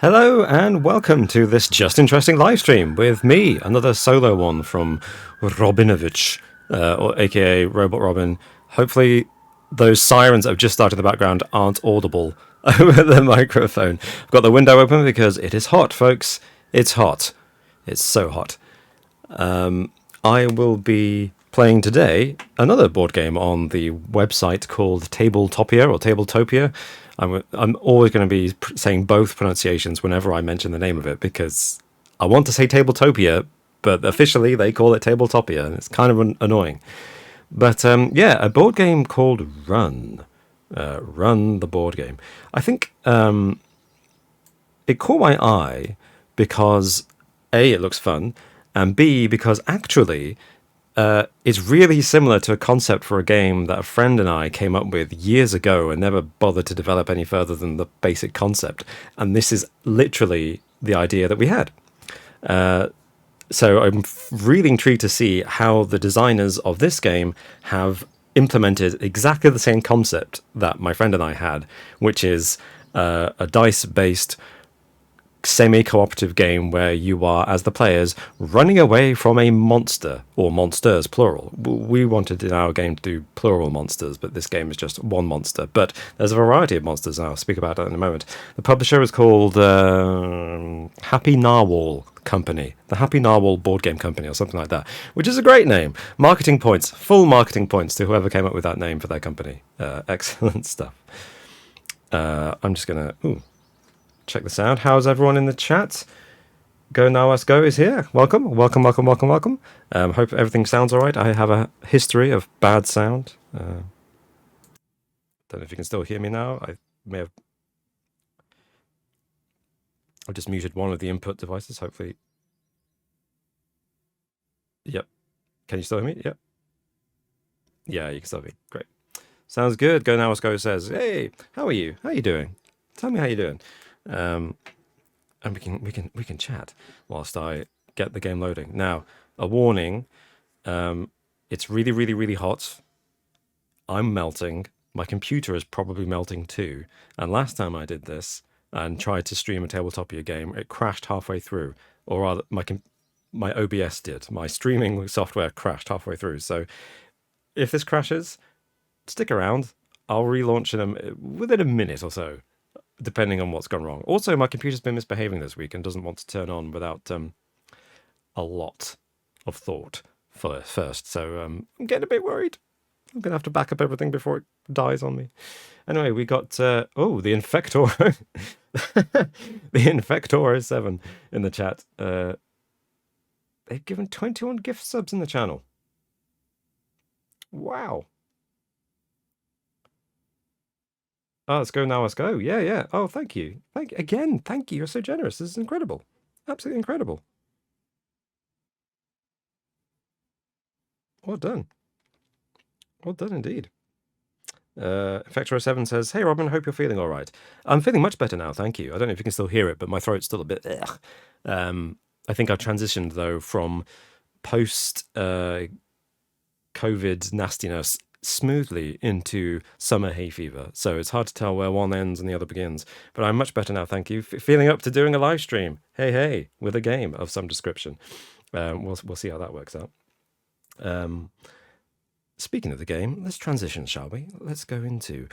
Hello and welcome to this Just Interesting live stream with me, another solo one from Robinovich, or aka Robot Robin. Hopefully, those sirens that have just started in the background aren't audible over the microphone. I've got the window open because it is hot, folks. It's hot. It's so hot. I will be playing today another board game on the website called Tabletopia or Tabletopia. I'm always going to be saying both pronunciations whenever I mention the name of it because I want to say Tabletopia, but officially they call it Tabletopia, and it's kind of annoying. But yeah, a board game called Run. Run the board game. I think it caught my eye because A, it looks fun, and B, because actually it's really similar to a concept for a game that a friend and I came up with years ago and never bothered to develop any further than the basic concept. And this is literally the idea that we had. So I'm really intrigued to see how the designers of this game have implemented exactly the same concept that my friend and I had, which is a dice-based semi-cooperative game where you are, as the players, running away from a monster, or monsters, plural. We wanted in our game to do plural monsters, but this game is just one monster. But there's a variety of monsters, and I'll speak about that in a moment. The publisher is called Happy Narwhal Company, the Happy Narwhal Board Game Company, or something like that, which is a great name. Marketing points, full marketing points to whoever came up with that name for their company. Excellent stuff. I'm just going to... check the sound. How's everyone in the chat? Go Now Us Go is here. Welcome. Hope everything sounds all right. I have a history of bad sound. Don't know if you can still hear me now. I've just muted one of the input devices. Hopefully. Yep. Can you still hear me? Yep. Yeah, you can still hear me. Great. Sounds good. Go Now Us Go says, "Hey, how are you? How are you doing? Tell me how you're doing." And we can chat whilst I get the game loading. Now, a warning: it's really, really, really hot. I'm melting. My computer is probably melting too. And last time I did this and tried to stream a Tabletopia game, it crashed halfway through, or rather, my OBS did. My streaming software crashed halfway through. So, if this crashes, stick around. I'll relaunch within a minute or so, depending on what's gone wrong. Also, my computer's been misbehaving this week and doesn't want to turn on without a lot of thought first. So I'm getting a bit worried. I'm going to have to back up everything before it dies on me. Anyway, we got, the Infector. The Infector 7 in the chat. They've given 21 gift subs in the channel. Wow. Oh, let's go now. Let's go. Yeah, yeah. Oh, thank you. Thank you. You're so generous. This is incredible. Absolutely incredible. Well done. Well done indeed. Infector07 says, "Hey Robin, hope you're feeling all right." I'm feeling much better now, thank you. I don't know if you can still hear it, but my throat's still a bit. I think I've transitioned though from post COVID nastiness smoothly into summer hay fever. So it's hard to tell where one ends and the other begins. But I'm much better now, thank you. Feeling up to doing a live stream. Hey, with a game of some description. We'll see how that works out. Speaking of the game, let's transition, shall we? Let's go into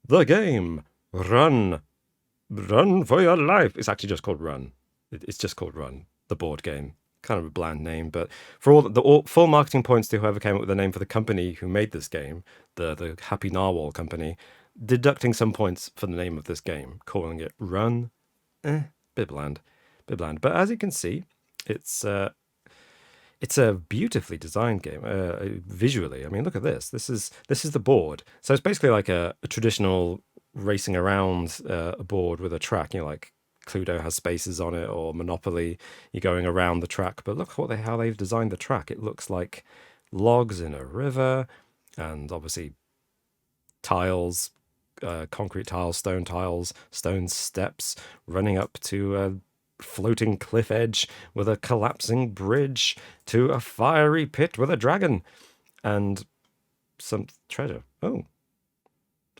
the game. Run for your life. It's actually just called Run. It's just called Run, the board game. Kind of a bland name, but for all the full marketing points to whoever came up with the name for the company who made this game, the Happy Narwhal Company, deducting some points for the name of this game, calling it Run, bit bland. But as you can see, it's a beautifully designed game visually. I mean, look at this. This is the board. So it's basically like a traditional racing around a board with a track. You know, like Cluedo has spaces on it, or Monopoly, you're going around the track. But look how they've designed the track. It looks like logs in a river, and obviously tiles, concrete tiles, stone steps running up to a floating cliff edge with a collapsing bridge to a fiery pit with a dragon and some treasure. Oh,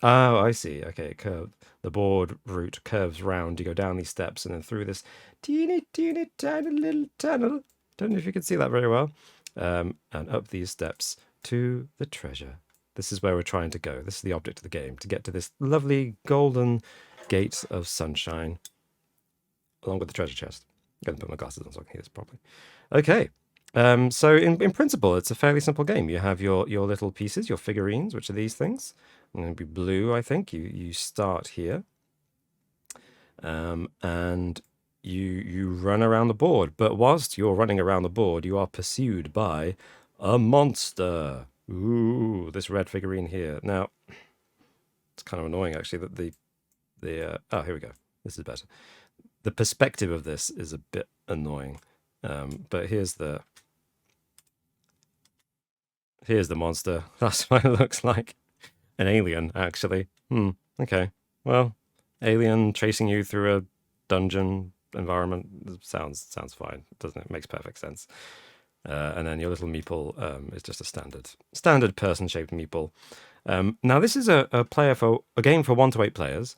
Oh, I see. Okay, it curved. The board route curves round. You go down these steps and then through this teeny, teeny, tiny little tunnel. Don't know if you can see that very well. And up these steps to the treasure. This is where we're trying to go. This is the object of the game, to get to this lovely golden gate of sunshine, along with the treasure chest. I'm going to put my glasses on so I can hear this properly. Okay. So in principle, it's a fairly simple game. You have your little pieces, your figurines, which are these things. I'm going to be blue, I think. You start here, and you run around the board. But whilst you're running around the board, you are pursued by a monster. Ooh, this red figurine here. Now, it's kind of annoying actually that oh, here we go. This is better. The perspective of this is a bit annoying. But here's the monster. That's what it looks like. An alien, actually. Okay. Well, alien chasing you through a dungeon environment sounds fine, doesn't it? Makes perfect sense. And then your little meeple is just a standard person-shaped meeple. Now this is a game for 1 to 8 players.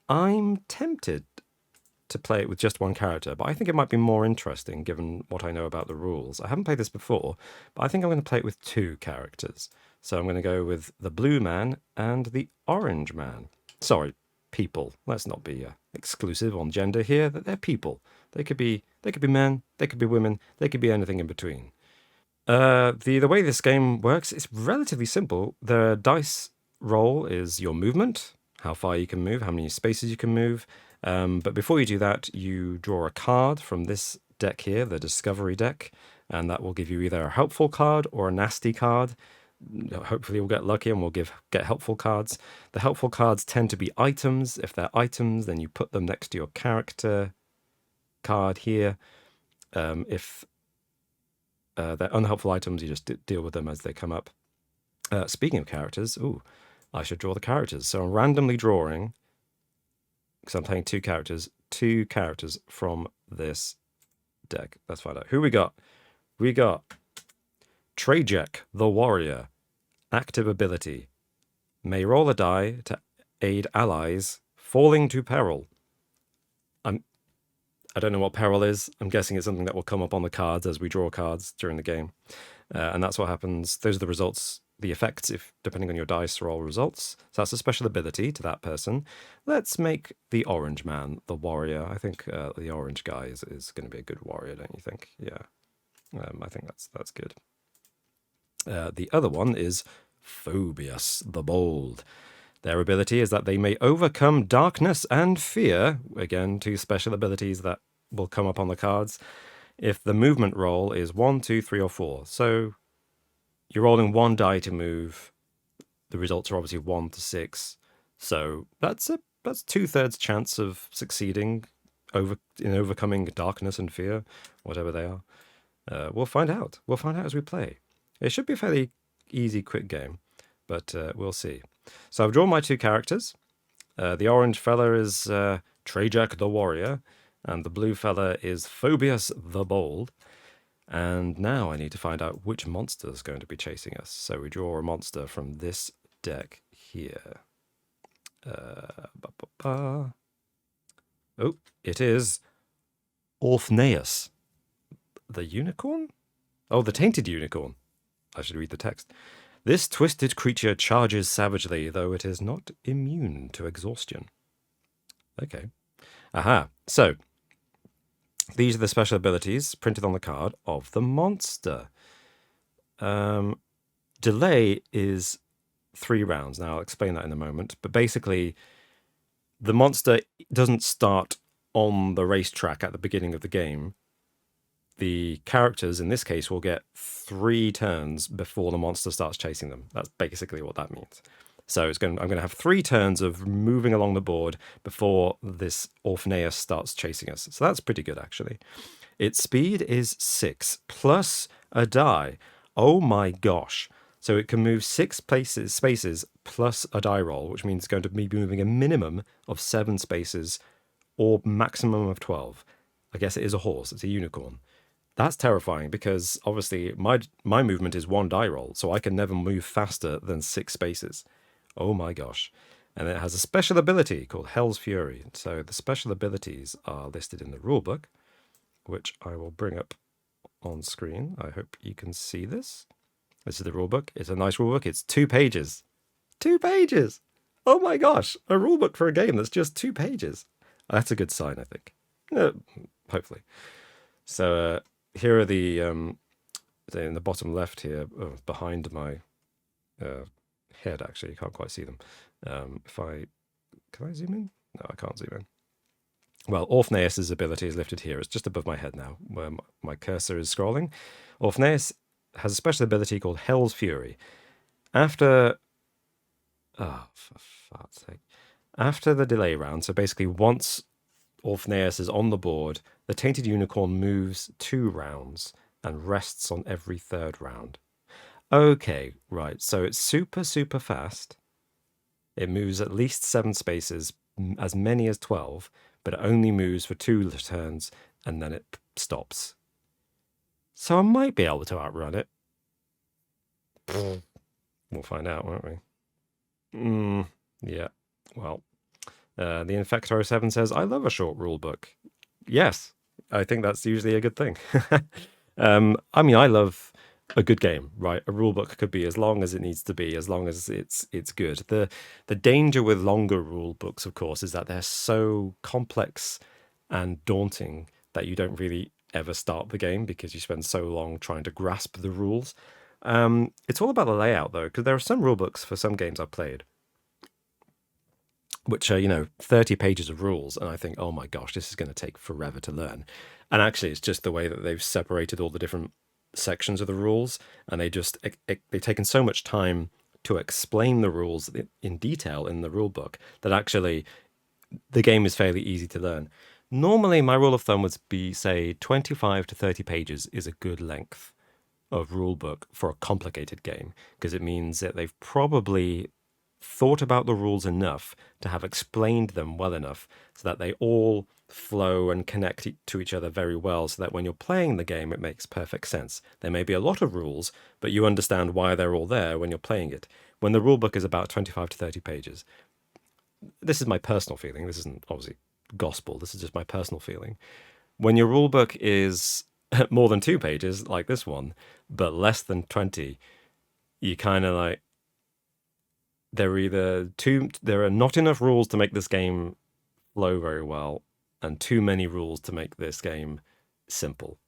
I'm tempted to play it with just one character, but I think it might be more interesting given what I know about the rules. I haven't played this before, but I think I'm going to play it with 2 characters. So I'm going to go with the blue man and the orange man. Sorry, people. Let's not be exclusive on gender here. They're people. They could be men, they could be women, they could be anything in between. The way this game works is relatively simple. The dice roll is your movement, how far you can move, how many spaces you can move. But before you do that, you draw a card from this deck here, the Discovery deck, and that will give you either a helpful card or a nasty card. Hopefully we'll get lucky and we'll get helpful cards. The helpful cards tend to be items. If they're items, then you put them next to your character card here. If they're unhelpful items, you just deal with them as they come up. Speaking of characters, I should draw the characters. So I'm randomly drawing, because I'm playing 2 characters from this deck. Let's find out who we got. We got Trajek the Warrior. Active ability. May roll a die to aid allies falling to peril. I don't know what peril is. I'm guessing it's something that will come up on the cards as we draw cards during the game. And that's what happens. Those are the results, the effects, if depending on your dice roll results. So that's a special ability to that person. Let's make the orange man the warrior. I think the orange guy is going to be a good warrior, don't you think? Yeah. I think that's good. The other one is Phobius the Bold. Their ability is that they may overcome darkness and fear. Again, 2 special abilities that will come up on the cards. If the movement roll is 1, 2, 3, or 4. So you're rolling 1 die to move. The results are obviously 1 to 6. So that's 2/3 chance of succeeding in overcoming darkness and fear, whatever they are. We'll find out. We'll find out as we play. It should be a fairly easy, quick game, but we'll see. So I've drawn my 2 characters. The orange fella is Trajek the Warrior, and the blue fella is Phobius the Bold. And now I need to find out which monster is going to be chasing us. So we draw a monster from this deck here. Oh, it is Orphnaeus. The unicorn? Oh, the tainted unicorn. I should read the text. This twisted creature charges savagely, though it is not immune to exhaustion. Okay. Aha. So, these are the special abilities printed on the card of the monster. Delay is 3 rounds. Now, I'll explain that in a moment. But basically, the monster doesn't start on the racetrack at the beginning of the game. The characters, in this case, will get 3 turns before the monster starts chasing them. That's basically what that means. So I'm going to have 3 turns of moving along the board before this Orphnaeus starts chasing us. So that's pretty good, actually. Its speed is 6 plus a die. Oh my gosh. So it can move 6 spaces plus a die roll, which means it's going to be moving a minimum of 7 spaces or maximum of 12. I guess it is a horse. It's a unicorn. That's terrifying because obviously my movement is 1 die roll, so I can never move faster than 6 spaces. Oh my gosh. And it has a special ability called Hell's Fury. So the special abilities are listed in the rulebook, which I will bring up on screen. I hope you can see this. This is the rulebook. It's a nice rulebook. It's 2 pages. 2 pages! Oh my gosh, a rulebook for a game that's just 2 pages. That's a good sign, I think. Hopefully. So here are the in the bottom left here, behind my head, actually. You can't quite see them. Can I zoom in? No, I can't zoom in. Well, Orphnaeus' ability is lifted here. It's just above my head now, where my cursor is scrolling. Orphnaeus has a special ability called Hell's Fury. After... Oh, for fart's sake. After the delay round, so basically once Orphnaeus is on the board, the Tainted Unicorn moves 2 rounds and rests on every 3rd round. Okay, right, so it's super, super fast. It moves at least 7 spaces, as many as 12, but it only moves for 2 turns, and then it stops. So I might be able to outrun it. We'll find out, won't we? Yeah, well. The Infector07 says, I love a short rule book. Yes, I think that's usually a good thing. I mean, I love a good game, right? A rule book could be as long as it needs to be, as long as it's good. The danger with longer rule books, of course, is that they're so complex and daunting that you don't really ever start the game because you spend so long trying to grasp the rules. It's all about the layout, though, because there are some rule books for some games I've played which are, 30 pages of rules, and I think, oh my gosh, this is going to take forever to learn. And actually, it's just the way that they've separated all the different sections of the rules, and they've taken so much time to explain the rules in detail in the rule book that actually the game is fairly easy to learn. Normally, my rule of thumb would be, say, 25 to 30 pages is a good length of rule book for a complicated game, because it means that they've probably thought about the rules enough to have explained them well enough so that they all flow and connect to each other very well, so that when you're playing the game, it makes perfect sense. There may be a lot of rules, but you understand why they're all there when you're playing it. When the rule book is about 25 to 30 pages, this is my personal feeling. This isn't obviously gospel. This is just my personal feeling. When your rule book is more than 2 pages, like this one, but less than 20, you kind of like, there are not enough rules to make this game flow very well, and too many rules to make this game simple,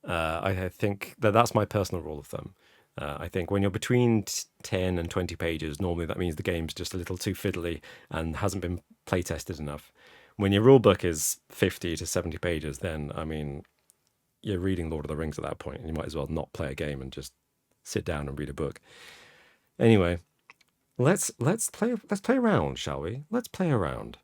I think that's my personal rule of thumb. I think when you're between 10 and 20 pages, normally that means the game's just a little too fiddly and hasn't been play tested enough. When your rule book is 50 to 70 pages, then, I mean, you're reading Lord of the Rings at that point, and you might as well not play a game and just sit down and read a book. Anyway, let's play around, shall we? Let's play around.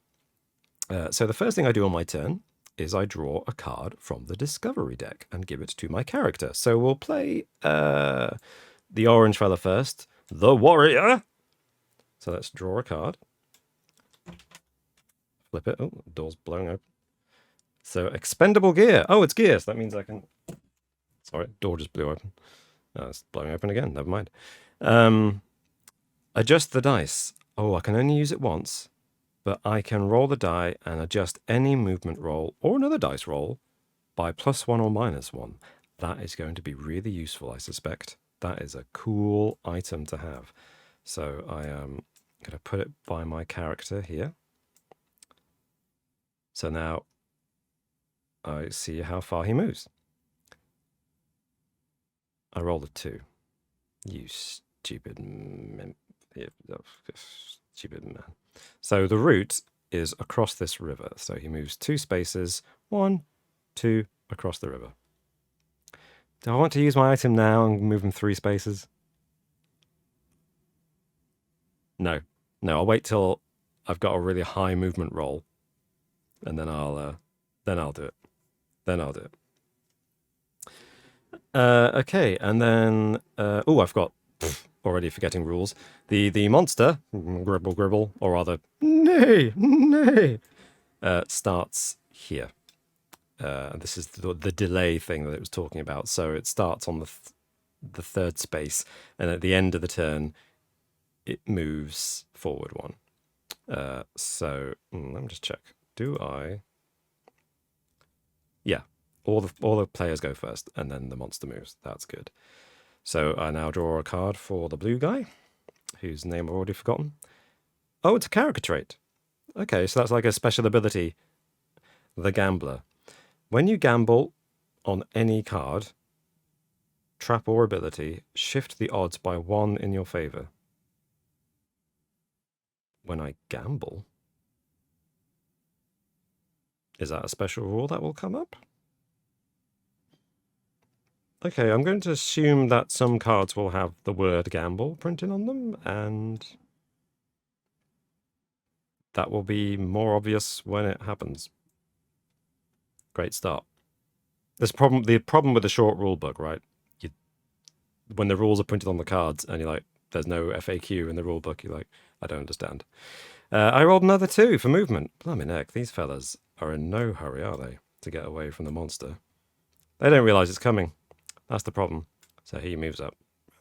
So the first thing I do on my turn is I draw a card from the Discovery deck and give it to my character. So we'll play the orange fella first, the Warrior. So let's draw a card. Flip it. Oh, the door's blowing open. So expendable gear. Oh, it's gear. So that means I can... Sorry, door just blew open. Oh, it's blowing open again. Never mind. Adjust the dice. Oh, I can only use it once, but I can roll the die and adjust any movement roll or another dice roll by +1 or -1. That is going to be really useful, I suspect. That is a cool item to have. So I am going to put it by my character here. So now I see how far he moves. I rolled a 2. You stupid stupid man. So the route is across this river. So he moves 2 spaces, 1, 2, across the river. Do I want to use my item now and move him 3 spaces? No. I'll wait till I've got a really high movement roll, and then I'll do it. Okay, and then I've got already forgetting rules. The monster, gribble, or rather, nay, starts here. This is the delay thing that it was talking about. So it starts on the 3rd space, and at the end of the turn, it moves forward 1. So let me just check. Do I? Yeah, all the players go first, and then the monster moves. That's good. So I now draw a card for the blue guy, whose name I've already forgotten. Oh, it's a character trait. Okay, so that's like a special ability, the Gambler. When you gamble on any card, trap or ability, shift the odds by 1 in your favor. When I gamble? Is that a special rule that will come up? Okay, I'm going to assume that some cards will have the word gamble printed on them, and that will be more obvious when it happens. Great start. The problem with the short rule book, right? When the rules are printed on the cards and you're like, there's no FAQ in the rule book, you're like, I don't understand. I rolled another 2 for movement. Blimey neck, these fellas are in no hurry, are they, to get away from the monster? They don't realise it's coming. That's the problem. So he moves up.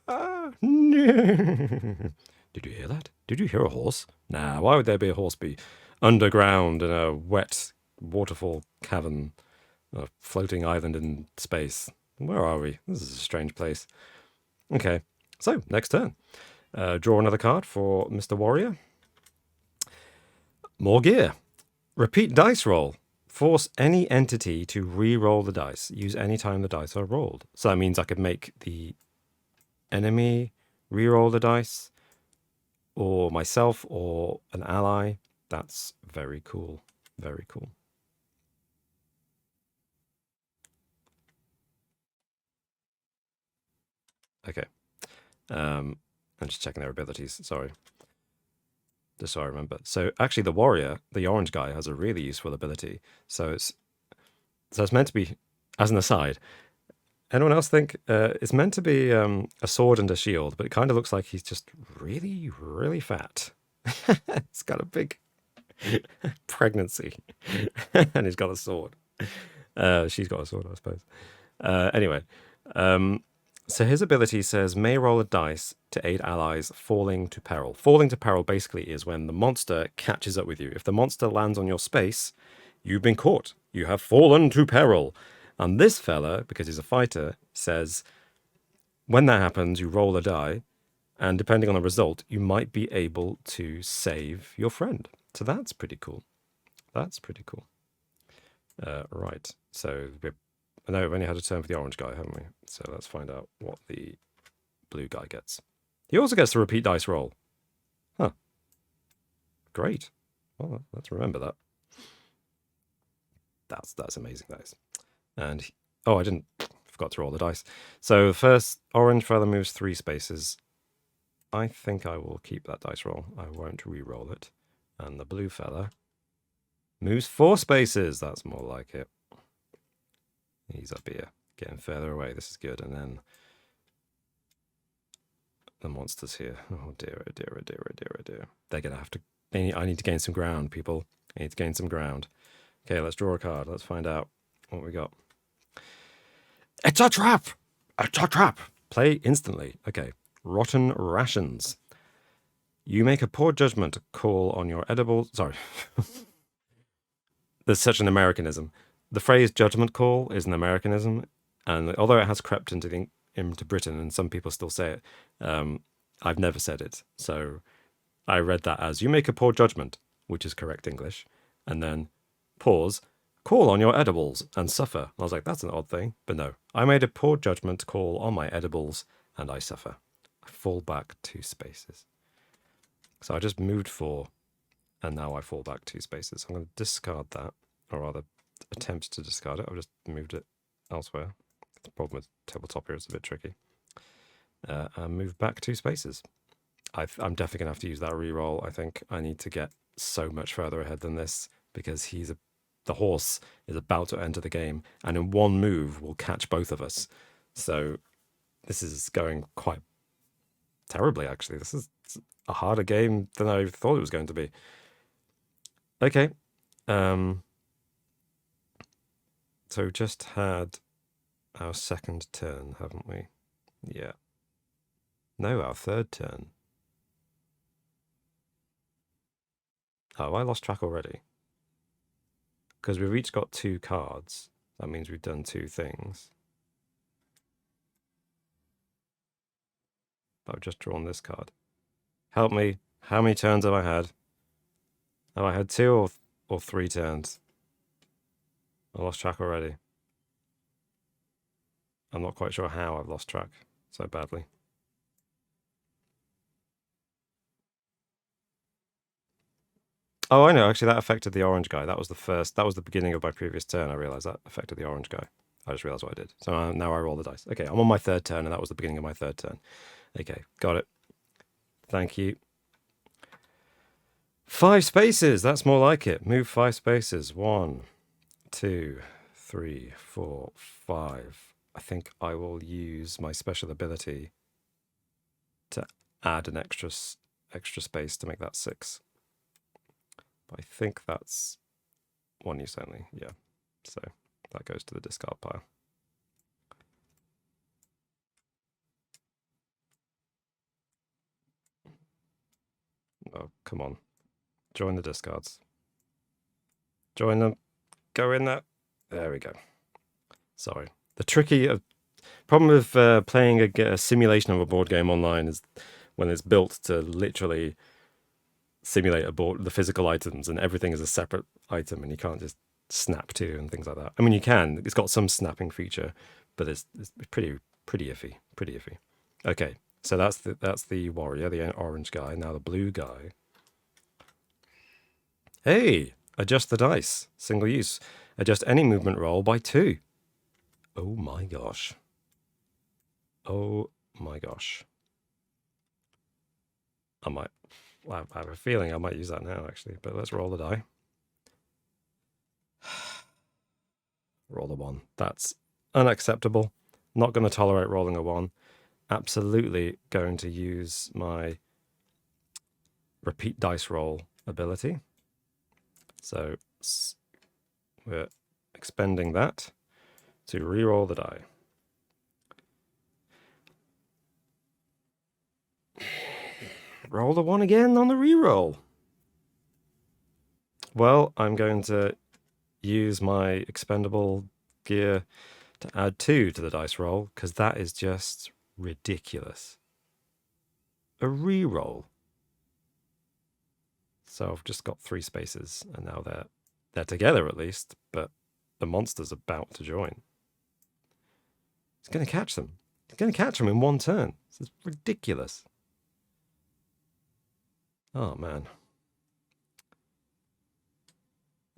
Ah, no. Did you hear that? Did you hear a horse? Nah, why would there be a horse be underground in a wet waterfall cavern, a floating island in space? Where are we? This is a strange place. Okay, so next turn. Draw another card for Mr. Warrior. More gear. Repeat dice roll. Force any entity to re-roll the dice. Use any time the dice are rolled. So that means I could make the enemy re-roll the dice, or myself, or an ally. That's very cool. Very cool. Okay. I'm just checking their abilities. Sorry. Just so I remember. So actually, the warrior, the orange guy, has a really useful ability. So it's meant to be, as an aside. Anyone else think it's meant to be a sword and a shield, but it kind of looks like he's just really, really fat. It's got a big pregnancy, and he's got a sword. She's got a sword, I suppose. Anyway, so his ability says, may roll a dice to aid allies falling to peril. Falling to peril basically is when the monster catches up with you. If the monster lands on your space, you've been caught. You have fallen to peril. And this fella, because he's a fighter, says, when that happens, you roll a die, and depending on the result, you might be able to save your friend. So that's pretty cool. That's pretty cool. Right. So I know we've only had a turn for the orange guy, haven't we? So let's find out what the blue guy gets. He also gets to repeat dice roll. Huh. Great. Well, let's remember that. That's amazing, guys. And I forgot to roll the dice. So the first orange fella moves 3 spaces. I think I will keep that dice roll. I won't re-roll it. And the blue fella moves 4 spaces. That's more like it. He's up here, getting further away. This is good. And then the monster's here. Oh dear, oh dear, oh dear, oh dear, oh dear. They're going to have to... I need to gain some ground, people. I need to gain some ground. Okay, let's draw a card. Let's find out what we got. It's a trap! It's a trap! Play instantly. Okay. Rotten rations. You make a poor judgment call on your edible... Sorry. There's such an Americanism. The phrase judgment call is an Americanism, and although it has crept into Britain and some people still say it, I've never said it. So I read that as, you make a poor judgment, which is correct English, and then pause, call on your edibles and suffer. I was like, that's an odd thing, but no. I made a poor judgment call on my edibles and I suffer. I fall back 2 spaces. So I just moved 4, and now I fall back 2 spaces. I'm going to discard that, or rather attempt to discard it. I've just moved it elsewhere. The problem with Tabletopia is a bit tricky. And move back 2 spaces. I'm definitely going to have to use that reroll. I think I need to get so much further ahead than this, because the horse is about to enter the game, and in one move will catch both of us. So this is going quite terribly, actually. This is a harder game than I thought it was going to be. Okay. So we just had our second turn, haven't we? Yeah. No, our third turn. Oh, I lost track already. Because we've each got 2 cards. That means we've done 2 things. But I've just drawn this card. Help me. How many turns have I had? Have I had 2 or 3 turns? I lost track already. I'm not quite sure how I've lost track so badly. Oh, I know. Actually, that affected the orange guy. That was the beginning of my previous turn. I realized that affected the orange guy. I just realized what I did. So now I roll the dice. Okay, I'm on my 3rd turn, and that was the beginning of my 3rd turn. Okay, got it. Thank you. 5 spaces. That's more like it. Move 5 spaces. 1, 2, 3, 4, 5. I think I will use my special ability to add an extra space to make that 6. I think that's 1 use only, yeah. So that goes to the discard pile. Oh, come on. Join the discards. Join them. Go in there. There we go. Sorry. The tricky problem with playing a simulation of a board game online is when it's built to literally simulate the physical items, and everything is a separate item, and you can't just snap to and things like that. I mean, you can. It's got some snapping feature, but it's pretty iffy. Pretty iffy. Okay, so that's the warrior, the orange guy. Now the blue guy. Hey, adjust the dice. Single use. Adjust any movement roll by 2. Oh my gosh. Oh my gosh. I have a feeling I might use that now, actually. But let's roll the die. Roll the 1. That's unacceptable. Not going to tolerate rolling a 1. Absolutely going to use my repeat dice roll ability. So we're expending that to re-roll the die. Roll the 1 again on the re-roll. Well, I'm going to use my expendable gear to add 2 to the dice roll, because that is just ridiculous. A re-roll. So I've just got 3 spaces, and now they're together at least, but the monster's about to join. He's going to catch them. He's going to catch them in 1 turn. This is ridiculous. Oh, man.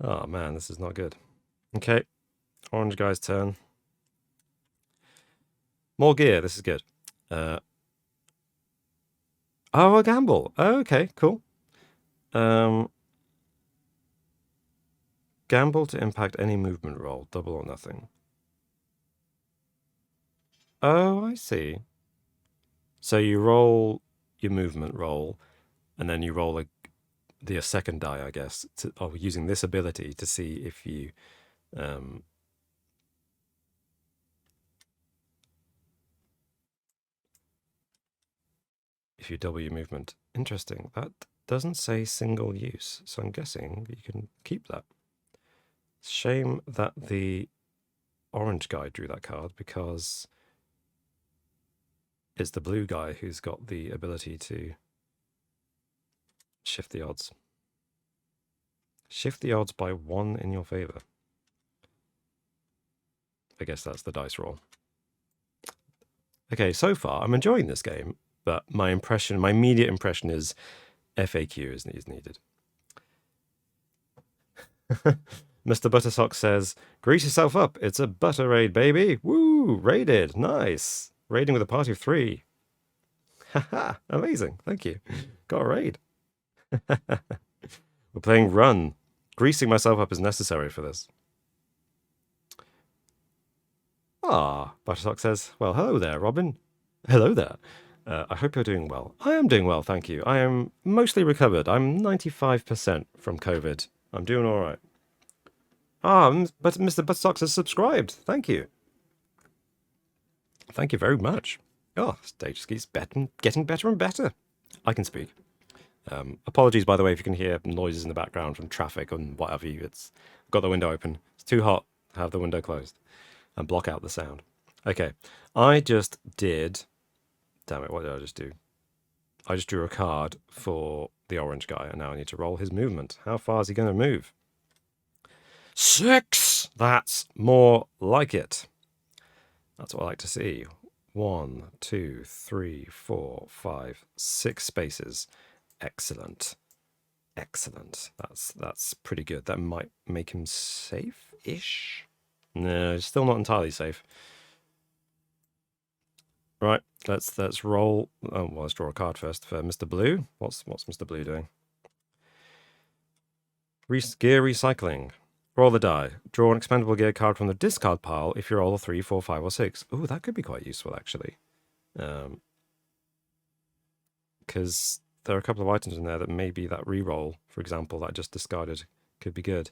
Oh, man, this is not good. Okay, orange guy's turn. More gear, this is good. Oh, a gamble. Oh, okay, cool. Gamble to impact any movement roll, double or nothing. Oh, I see. So you roll your movement roll, and then you roll a second die, I guess, using this ability to see if you double your movement. Interesting. That doesn't say single use, so I'm guessing you can keep that. Shame that the orange guy drew that card, because it's the blue guy who's got the ability to shift the odds. Shift the odds by 1 in your favor. I guess that's the dice roll. Okay, so far I'm enjoying this game, but my immediate impression is FAQ is needed. Mr. Buttersock says, grease yourself up. It's a butter raid, baby. Woo! Raided. Nice. Raiding with a party of 3. Haha. Amazing. Thank you. Got a raid. We're playing Run. Greasing myself up is necessary for this. Buttersock says, well, hello there, Robin. Hello there. I hope you're doing well. I am doing well, thank you. I am mostly recovered. I'm 95% from COVID. I'm doing all right. But Mr. Buttersock has subscribed. Thank you. Thank you very much. Oh, stage keeps getting better and better. I can speak. Apologies, by the way, if you can hear noises in the background from traffic and what have you. It's got the window open. It's too hot. Have the window closed and block out the sound. Okay, I just did. Damn it! What did I just do? I just drew a card for the orange guy, and now I need to roll his movement. How far is he going to move? 6! That's more like it. That's what I like to see. 1, 2, 3, 4, 5, 6 spaces. Excellent. Excellent. That's pretty good. That might make him safe-ish. No, still not entirely safe. Right, let's roll. Oh, well, let's draw a card first for Mr. Blue. What's Mr. Blue doing? Gear recycling. Roll the die. Draw an expendable gear card from the discard pile if you roll a 3, 4, 5, or 6. Ooh, that could be quite useful, actually. Because there are a couple of items in there that maybe that re-roll, for example, that I just discarded, could be good.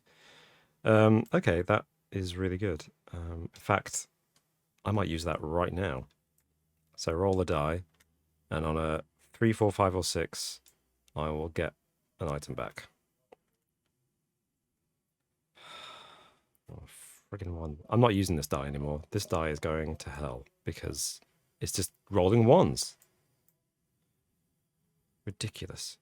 Okay, that is really good. In fact, I might use that right now. So roll the die, and on a 3, 4, 5, or 6, I will get an item back. Oh, friggin' one. I'm not using this die anymore. This die is going to hell because it's just rolling ones. Ridiculous.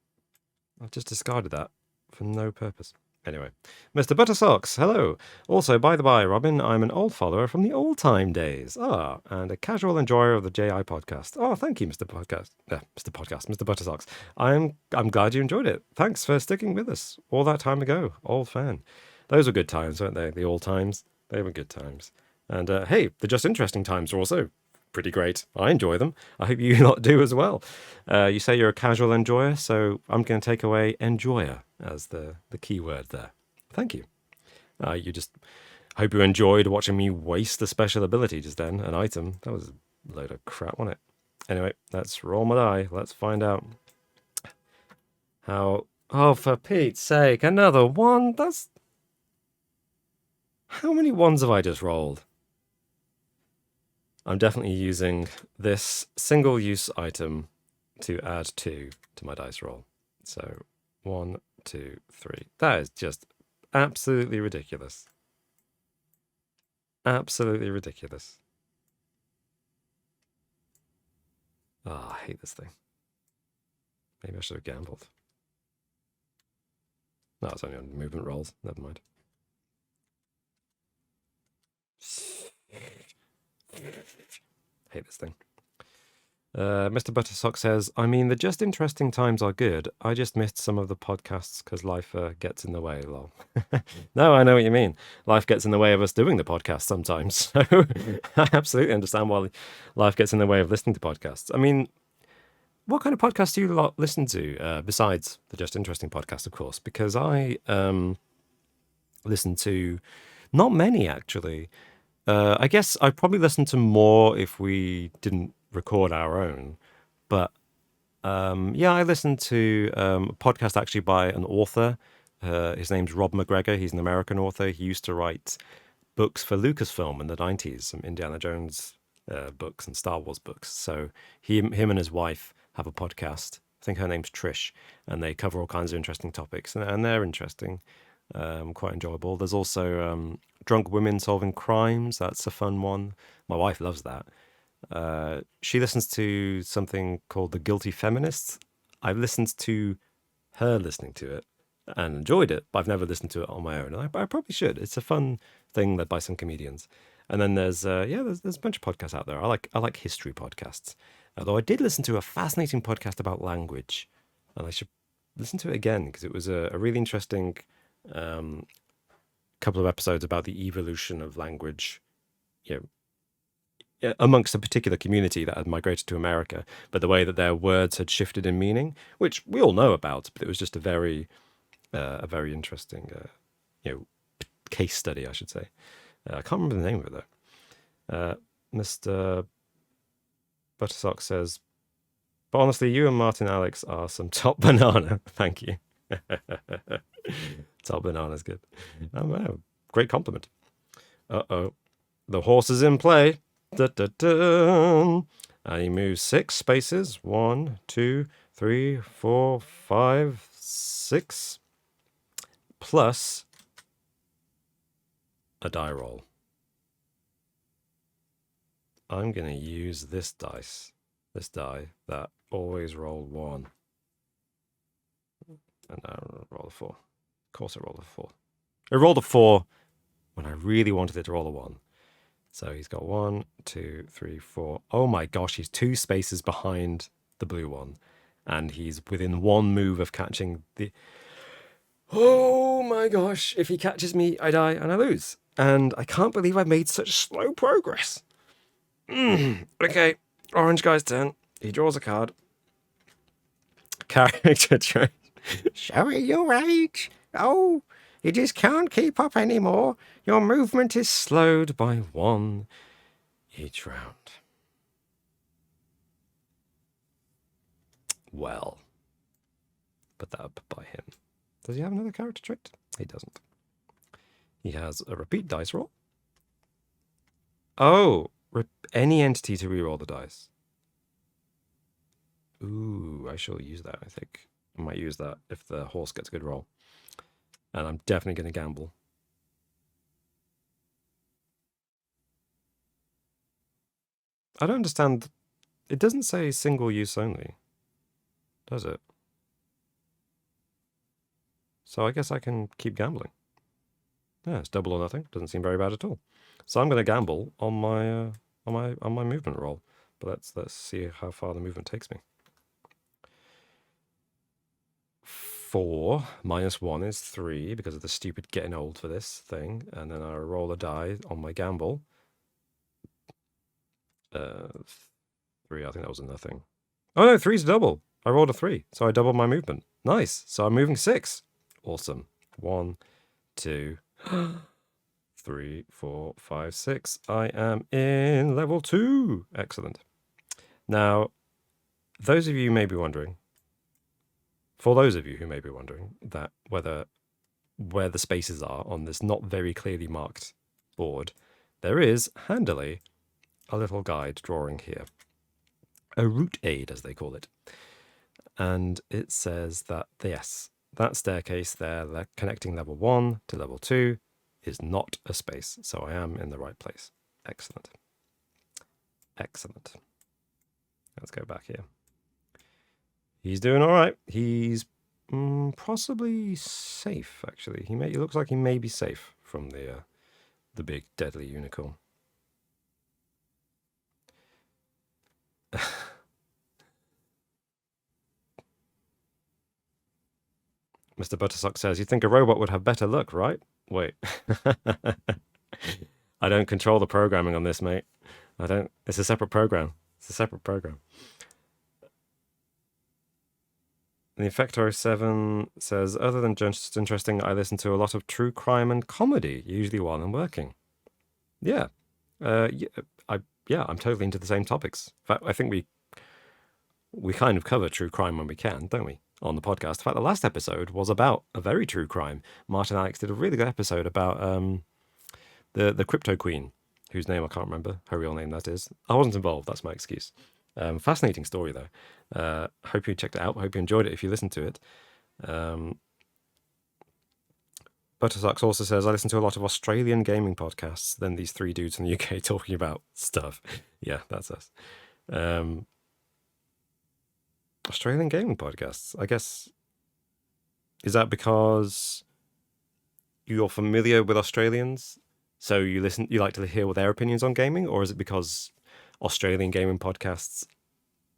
I've just discarded that for no purpose. Anyway, Mr. Buttersocks, hello. Also, by the by, Robin, I'm an old follower from the old time days. And a casual enjoyer of the JI podcast. Oh, thank you, Mr. Mr. Buttersocks. I'm glad you enjoyed it. Thanks for sticking with us all that time ago. Old fan. Those were good times, weren't they? The old times. They were good times. And hey, the just interesting times are also pretty great. I enjoy them. I hope you lot do as well. You say you're a casual enjoyer, so I'm going to take away enjoyer as the key word there. Thank you. You just hope you enjoyed watching me waste a special ability just then, an item. That was a load of crap, wasn't it? Anyway, let's roll my die. Let's find out how... Oh, for Pete's sake, another one? That's... How many ones have I just rolled? I'm definitely using this single-use item to add 2 to my dice roll. So 1, 2, 3. That is just absolutely ridiculous. Absolutely ridiculous. Oh, I hate this thing. Maybe I should have gambled. No, it's only on movement rolls. Never mind. Hate this thing. Mr. Buttersock says, I mean, the just interesting times are good. I just missed some of the podcasts because life gets in the way, lol. No, I know what you mean. Life gets in the way of us doing the podcast sometimes. So I absolutely understand why life gets in the way of listening to podcasts. I mean, what kind of podcasts do you listen to besides the Just Interesting podcast, of course? Because I listen to not many, actually. I guess I'd probably listen to more if we didn't record our own. But yeah, I listened to a podcast actually by an author. His name's Rob McGregor. He's an American author. He used to write books for Lucasfilm in the 90s, some Indiana Jones books and Star Wars books. So him and his wife have a podcast. I think her name's Trish, and they cover all kinds of interesting topics, and they're interesting, quite enjoyable. There's also Drunk Women Solving Crimes. That's a fun one. My wife loves that. She listens to something called The Guilty Feminists. I've listened to her listening to it and enjoyed it, but I've never listened to it on my own. And I probably should. It's a fun thing led by some comedians. And then there's a bunch of podcasts out there. I like history podcasts. Although I did listen to a fascinating podcast about language, and I should listen to it again because it was a really interesting couple of episodes about the evolution of language, amongst a particular community that had migrated to America, but the way that their words had shifted in meaning, which we all know about, but it was just a very interesting, case study, I should say. I can't remember the name of it though. Mr. Buttersock says, but honestly, you and Martin Alex are some top banana. Thank you. Top banana's good. Oh, wow. Great compliment. Uh-oh. The horse is in play. Da, da, da. And he moves 6 spaces. 1, 2, 3, 4, 5, 6, plus a die roll. I'm going to use this die that always rolled 1. And now roll a 4. Of course I rolled a 4. I rolled a 4 when I really wanted it to roll a 1. So he's got 1, 2, 3, 4. Oh my gosh, he's 2 spaces behind the blue one. And he's within 1 move of catching the... Oh my gosh, if he catches me, I die and I lose. And I can't believe I made such slow progress. Okay, orange guy's turn. He draws a card. Character trait. Showing your age. Oh, you just can't keep up anymore. Your movement is slowed by 1 each round. Well, put that up by him. Does he have another character trait? He doesn't. He has a repeat dice roll. Oh, any entity to reroll the dice. Ooh, I shall use that, I think. I might use that if the horse gets a good roll. And I'm definitely going to gamble. I don't understand. It doesn't say single use only, does it? So I guess I can keep gambling. Yeah, it's double or nothing. Doesn't seem very bad at all. So I'm going to gamble on my movement roll. But let's see how far the movement takes me. 4 minus 1 is 3 because of the stupid getting old for this thing. And then I roll a die on my gamble. 3, I think that was a nothing. Oh no, 3's a double. I rolled a 3, so I doubled my movement. Nice. So I'm moving 6. Awesome. 1, 2, 3, 4, 5, 6. I am in level 2. Excellent. Now, for those of you who may be wondering that where the spaces are on this not very clearly marked board, there is handily a little guide drawing here. A route aid, as they call it. And it says that, yes, that staircase there, connecting level 1 to level 2, is not a space. So I am in the right place. Excellent. Excellent. Let's go back here. He's doing all right. He's possibly safe, actually. He looks like he may be safe from the big deadly unicorn. Mr. Buttersock says, "You think a robot would have better luck, right?" Wait. I don't control the programming on this, mate. I don't. It's a separate program. It's a separate program. The Infector07 says, "Other than just interesting, I listen to a lot of true crime and comedy, usually while I'm working." Yeah. I'm totally into the same topics. In fact, I think we kind of cover true crime when we can, don't we, on the podcast? In fact, the last episode was about a very true crime. Martin Alex did a really good episode about the crypto queen, whose name I can't remember, her real name that is. I wasn't involved, that's my excuse. Fascinating story, though. Hope you checked it out. Hope you enjoyed it if you listened to it. Buttersocks also says, "I listen to a lot of Australian gaming podcasts than these 3 dudes in the UK talking about stuff." Yeah, that's us. Australian gaming podcasts, I guess. Is that because you're familiar with Australians, so you like to hear their opinions on gaming, or is it because Australian gaming podcasts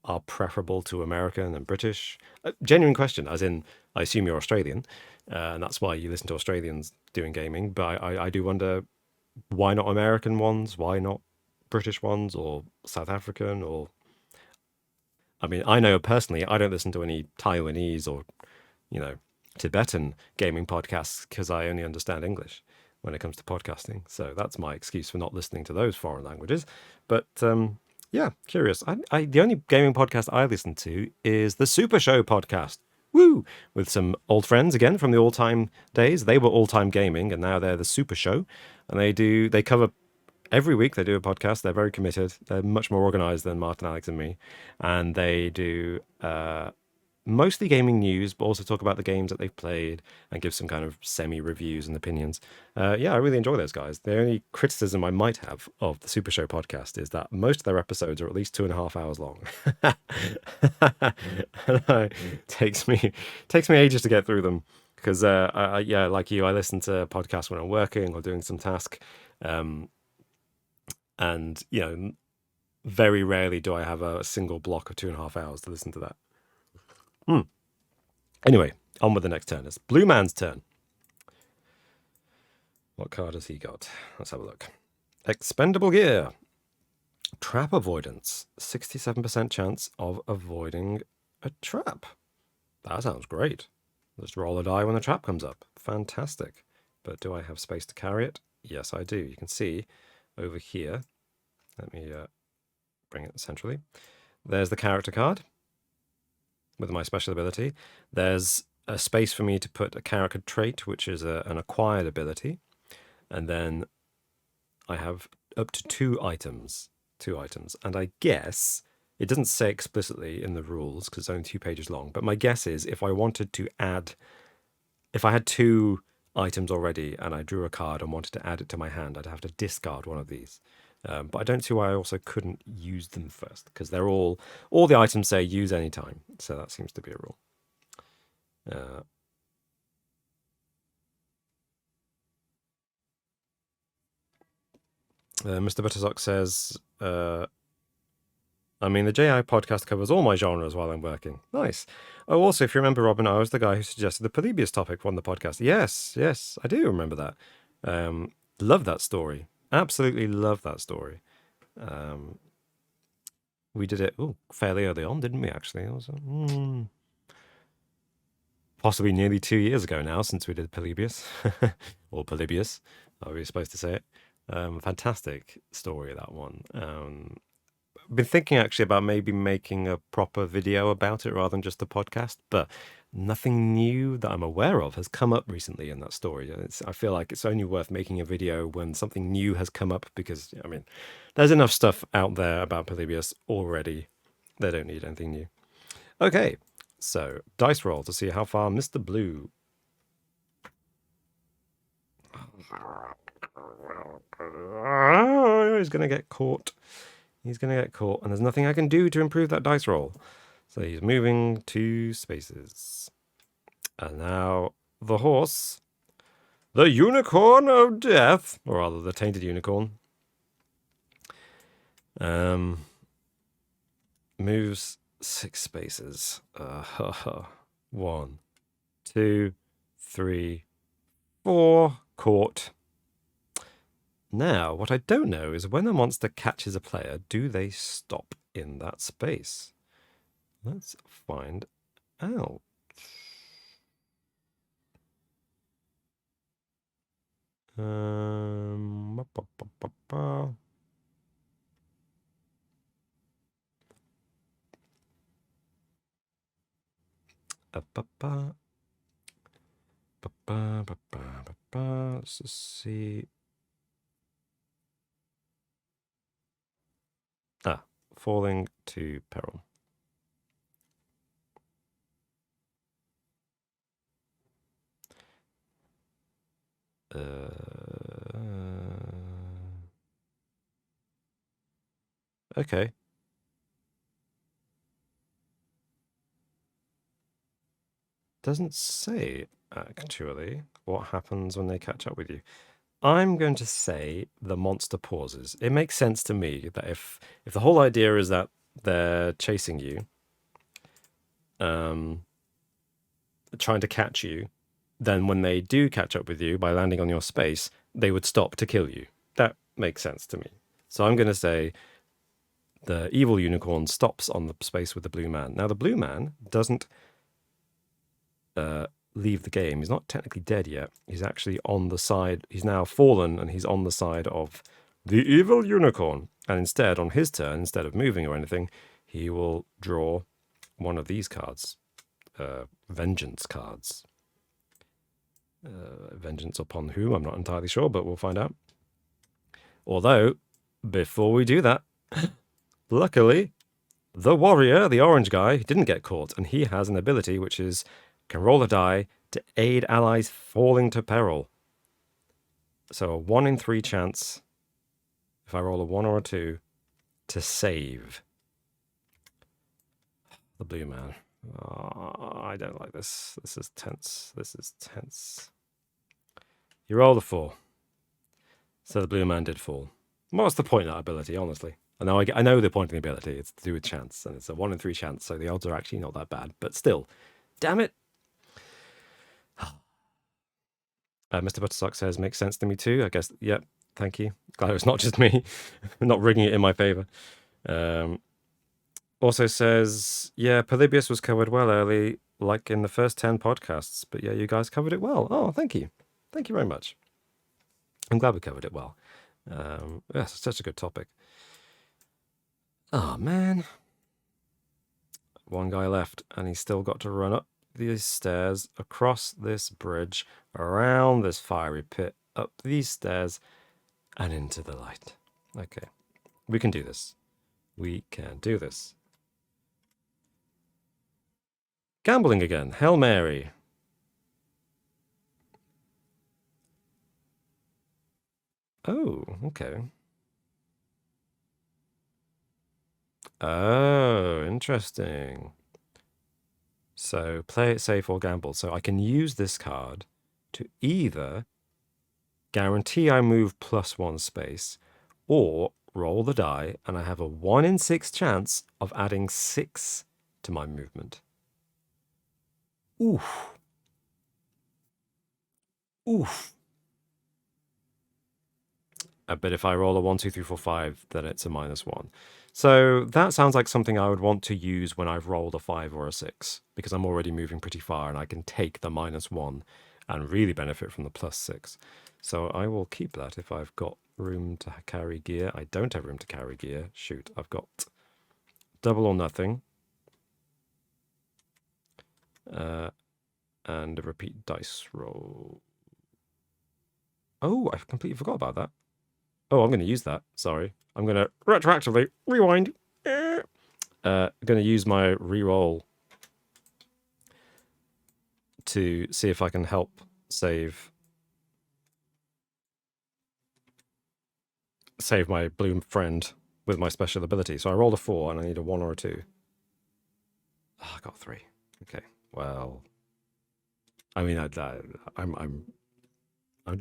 are preferable to American and British? Genuine question, as in, I assume you're Australian, and that's why you listen to Australians doing gaming, but I do wonder, why not American ones? Why not British ones, or South African, or... I mean, I know personally, I don't listen to any Taiwanese or, Tibetan gaming podcasts because I only understand English when it comes to podcasting. So that's my excuse for not listening to those foreign languages. But yeah, curious. The only gaming podcast I listen to is the Super Show podcast. Woo! With some old friends again from the all-time days. They were all-time gaming, and now they're the Super Show. And they cover every week. They do a podcast. They're very committed. They're much more organized than Martin, Alex, and me. And they do mostly gaming news, but also talk about the games that they've played and give some kind of semi-reviews and opinions. Yeah, I really enjoy those guys. The only criticism I might have of the Super Show podcast is that most of their episodes are at least 2.5 hours long. Takes me ages to get through them because, yeah, like you, I listen to podcasts when I'm working or doing some task, and very rarely do I have a single block of 2.5 hours to listen to that. Anyway, on with the next turn. It's Blue Man's turn. What card has he got? Let's have a look. Expendable Gear. Trap avoidance. 67% chance of avoiding a trap. That sounds great. Let's roll a die when the trap comes up. Fantastic. But do I have space to carry it? Yes, I do. You can see over here. Let me bring it centrally. There's the character card with my special ability. There's a space for me to put a character trait, which is an acquired ability. And then I have up to two items. And I guess, it doesn't say explicitly in the rules because it's only 2 pages long, but my guess is if I wanted to add, if I had 2 items already and I drew a card and wanted to add it to my hand, I'd have to discard one of these. But I don't see why I also couldn't use them first, because they're all the items say use anytime. So that seems to be a rule. Mr. Buttersock says, I mean, the JI podcast covers all my genres while I'm working. Nice. Oh, also, if you remember, Robin, I was the guy who suggested the Polybius topic on the podcast. Yes, I do remember that. Love that story. Absolutely love that story. We did it fairly early on, didn't we, actually? It was possibly nearly 2 years ago now since we did Polybius. Or Polybius, however you're supposed to say it. Fantastic story, that one. I've been thinking actually about maybe making a proper video about it rather than just a podcast, but nothing new that I'm aware of has come up recently in that story. I feel like it's only worth making a video when something new has come up, because, I mean, there's enough stuff out there about Polybius already. They don't need anything new. Okay, so dice roll to see how far Mr. Blue... He's going to get caught. He's going to get caught, and there's nothing I can do to improve that dice roll. So he's moving 2 spaces. And now the horse, the unicorn of death, or rather the tainted unicorn, moves 6 spaces. 1, 2, 3, 4, caught. Now, what I don't know is when a monster catches a player, do they stop in that space? Let's find out. Ba, ba, ba, ba, ba. Let's just see. Falling to peril. Okay. Doesn't say, actually, what happens when they catch up with you. I'm going to say the monster pauses. It makes sense to me that if the whole idea is that they're chasing you, trying to catch you, then when they do catch up with you by landing on your space, they would stop to kill you. That makes sense to me. So I'm going to say the evil unicorn stops on the space with the blue man. Now, the blue man doesn't leave the game. He's not technically dead yet. He's actually on the side. He's now fallen, and he's on the side of the evil unicorn. And instead, on his turn, instead of moving or anything, he will draw one of these cards. Vengeance cards. Vengeance upon whom? I'm not entirely sure, but we'll find out. Although, before we do that, luckily, The warrior, the orange guy, didn't get caught, and he has an ability which is can roll a die to aid allies falling to peril. So a 1 in 3 chance, if I roll a 1 or a 2, to save. The blue man. Oh, I don't like this. This is tense. This is tense. You roll a 4. So the blue man did fall. What's the point of that ability, honestly? I know the point of the ability. It's to do with chance, and it's a 1 in 3 chance, so the odds are actually not that bad. But still, damn it. Mr. Buttersock says, makes sense to me too. I guess, yep, thank you. Glad it's not just me. Not rigging it in my favor. Also says, yeah, Polybius was covered well early, like in the first 10 podcasts. But yeah, you guys covered it well. Oh, thank you. Thank you very much. I'm glad we covered it well. Yes, such a good topic. Oh, man. One guy left, and he's still got to run up these stairs, across this bridge, around this fiery pit, up these stairs, and into the light. Okay. We can do this. We can do this. Gambling again. Hail Mary. Oh, okay. Oh, interesting. So play it safe or gamble. So I can use this card to either guarantee I move +1 space or roll the die and I have a 1 in 6 chance of adding 6 to my movement. Oof. Oof. But if I roll a 1, 2, 3, 4, 5, then it's a -1. So that sounds like something I would want to use when I've rolled a 5 or a 6, because I'm already moving pretty far and I can take the -1 and really benefit from the +6. So I will keep that if I've got room to carry gear. I don't have room to carry gear. Shoot, I've got double or nothing. And a repeat dice roll. Oh, I completely forgot about that. Oh, I'm going to use that. Sorry. I'm going to retroactively rewind. Going to use my reroll to see if I can help save my blue friend with my special ability. So I rolled a 4 and I need a 1 or a 2. Oh, I got 3. Okay. Well, I mean, I'm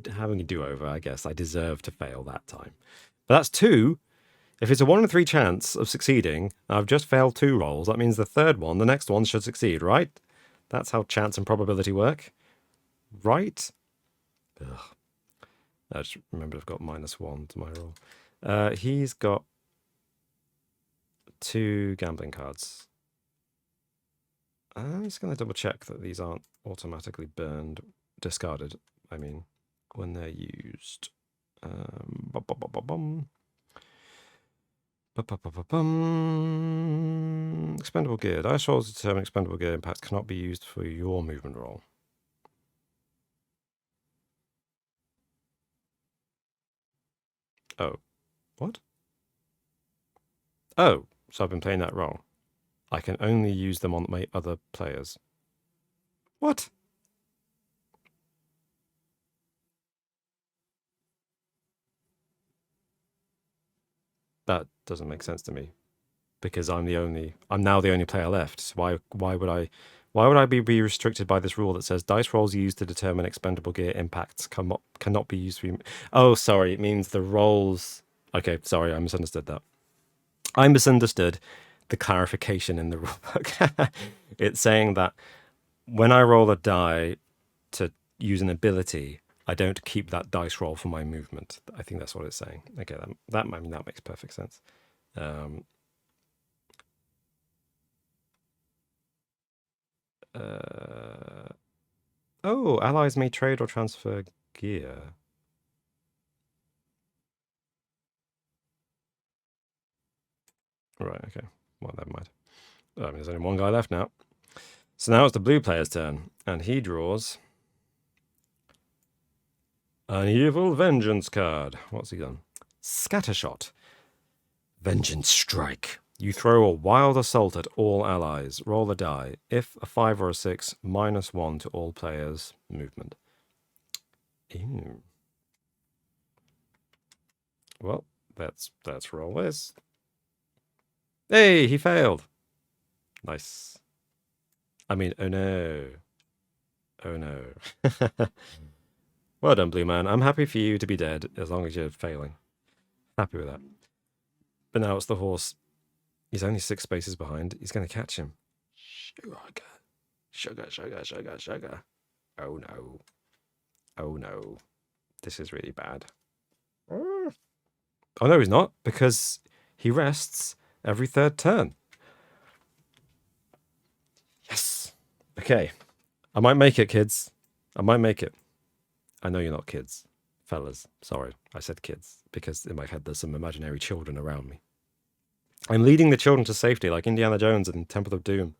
having a do-over, I guess. I deserve to fail that time. But that's 2. If it's a 1 in 3 chance of succeeding, I've just failed 2 rolls. That means the third one, the next one, should succeed, right? That's how chance and probability work. Right? Ugh. I just remembered I've got -1 to my roll. He's got 2 gambling cards. I'm just going to double check that these aren't automatically discarded, I mean, when they're used. Expendable gear. Dice rolls determine expendable gear impacts cannot be used for your movement roll. Oh. What? Oh, so I've been playing that wrong. I can only use them on my other players. What? That doesn't make sense to me, because I'm now the only player left. So why would I be restricted by this rule that says dice rolls used to determine expendable gear impacts cannot be used for? Oh, sorry, it means the rolls. Okay, sorry, I misunderstood that. I misunderstood the clarification in the rulebook. It's saying that when I roll a die to use an ability, I don't keep that dice roll for my movement. I think that's what it's saying. Okay, that makes perfect sense. Oh, allies may trade or transfer gear. Right, okay. Well, never mind. I mean, there's only one guy left now. So now it's the blue player's turn, and he draws an evil vengeance card. What's he done? Scattershot. Vengeance strike. You throw a wild assault at all allies. Roll a die. If a 5 or a 6, -1 to all players' movement. Ew. Well, let's roll this. Hey, he failed. Nice. I mean, oh no. Oh no. Well done, Blue Man. I'm happy for you to be dead as long as you're failing. Happy with that. But now it's the horse. He's only 6 spaces behind. He's going to catch him. Sugar. Sugar, sugar, sugar, sugar. Oh no. Oh no. This is really bad. Oh no, he's not, because he rests every 3rd turn. Yes. Okay. I might make it, kids. I might make it. I know you're not kids. Fellas. Sorry, I said kids, because in my head there's some imaginary children around me. I'm leading the children to safety, like Indiana Jones in Temple of Doom.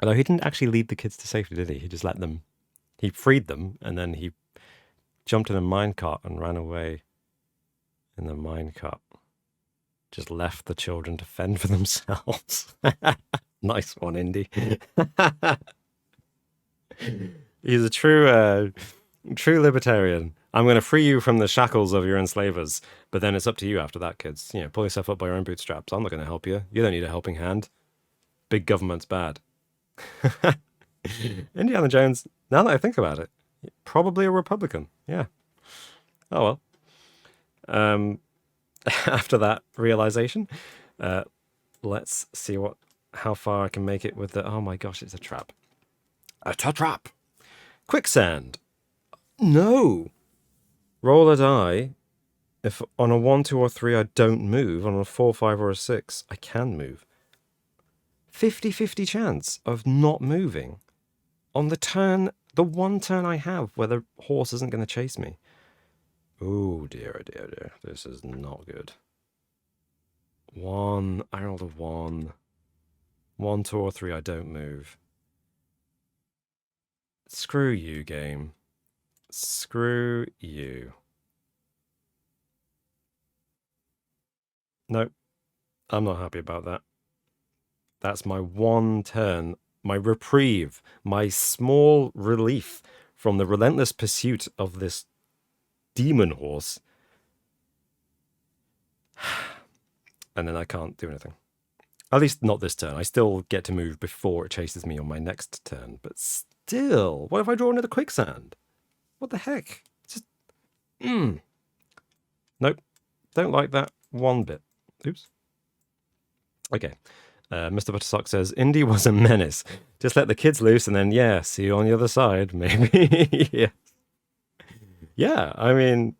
Although he didn't actually lead the kids to safety, did he? He just let them... He freed them, and then he jumped in a minecart and ran away in the minecart. Just left the children to fend for themselves. Nice one, Indy. He's a true libertarian. I'm going to free you from the shackles of your enslavers, but then it's up to you after that, kids. You know, pull yourself up by your own bootstraps. I'm not going to help you. You don't need a helping hand. Big government's bad. Indiana Jones, now that I think about it, probably a Republican. Yeah. Oh well. After that realization, let's see how far I can make it with the... Oh my gosh, it's a trap. A trap. Quicksand. No. Roll a die. If on a 1, 2, or 3 I don't move, on a 4, 5, or a 6, I can move. 50-50 chance of not moving on the one turn I have where the horse isn't going to chase me. Oh dear, dear, dear. This is not good. 1, I rolled a 1. 1, 2, or 3, I don't move. Screw you, game. Screw you. Nope. I'm not happy about that. That's my one turn, my reprieve, my small relief from the relentless pursuit of this demon horse. And then I can't do anything. At least not this turn. I still get to move before it chases me on my next turn. But still, what if I draw another quicksand? What the heck? Just... Nope. Don't like that one bit. Oops. Okay. Mr. Buttersock says, Indy was a menace. Just let the kids loose and then, yeah, see you on the other side, maybe. Yeah. Yeah, I mean...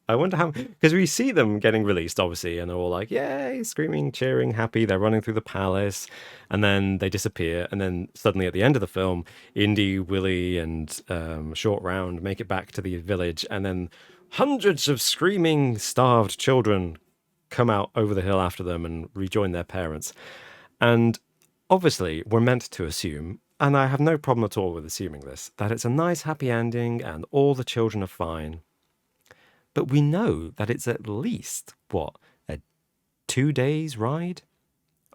I wonder how... Because we see them getting released, obviously, and they're all like, yay, screaming, cheering, happy. They're running through the palace, and then they disappear. And then suddenly at the end of the film, Indy, Willie, and Short Round make it back to the village, and then hundreds of screaming, starved children come out over the hill after them and rejoin their parents. And obviously, we're meant to assume, and I have no problem at all with assuming this, that it's a nice, happy ending and all the children are fine. But we know that it's at least, what, a 2 days ride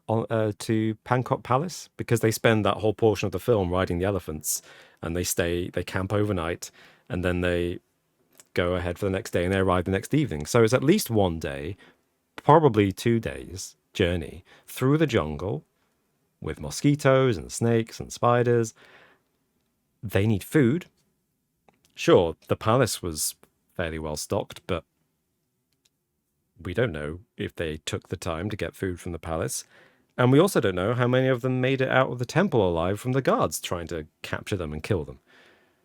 to Pankot Palace? Because they spend that whole portion of the film riding the elephants, and they camp overnight, and then they go ahead for the next day, and they arrive the next evening. So it's at least 1 day, probably 2 days journey through the jungle with mosquitoes and snakes and spiders. They need food. Sure, the palace was fairly well stocked, but we don't know if they took the time to get food from the palace. And we also don't know how many of them made it out of the temple alive from the guards trying to capture them and kill them.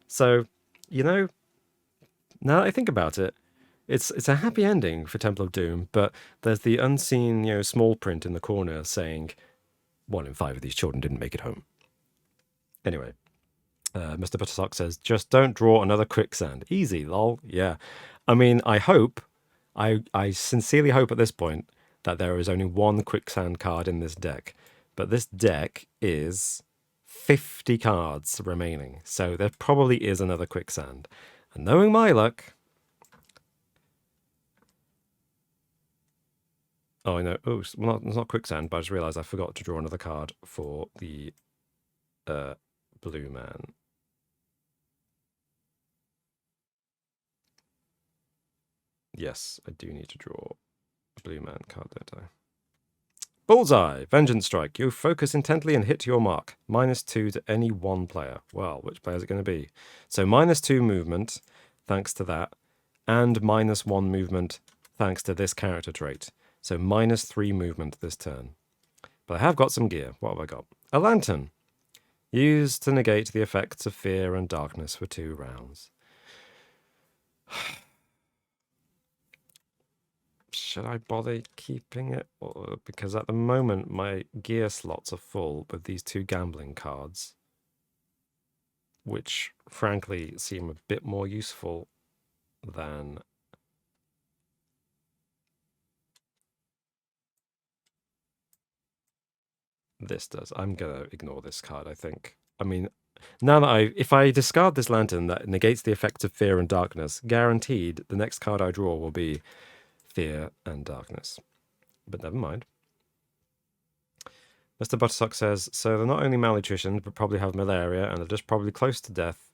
So, you know, now that I think about it, it's a happy ending for Temple of Doom, but there's the unseen, small print in the corner saying 1 in 5 of these children didn't make it home. Anyway. Mr. Buttersock says, just don't draw another quicksand. Easy, lol. Yeah. I mean, I sincerely hope at this point that there is only 1 quicksand card in this deck. But this deck is 50 cards remaining. So there probably is another quicksand. And knowing my luck, Oh, I know. Oh, well, it's not quicksand, but I just realised I forgot to draw another card for the blue man. Yes, I do need to draw a blue man card, don't I? Bullseye, Vengeance Strike. You focus intently and hit your mark. -2 to any one player. Well, which player is it going to be? So -2 movement, thanks to that, and -1 movement, thanks to this character trait. So -3 movement this turn. But I have got some gear. What have I got? A lantern. Used to negate the effects of fear and darkness for 2 rounds. Should I bother keeping it? Because at the moment, my gear slots are full with these 2 gambling cards, which frankly seem a bit more useful than this does. I'm going to ignore this card, I think. I mean, now that if I discard this lantern that negates the effects of fear and darkness, guaranteed the next card I draw will be fear and darkness. But never mind. Mr. Buttersuck says, so they're not only malnutritioned, but probably have malaria, and they're just probably close to death,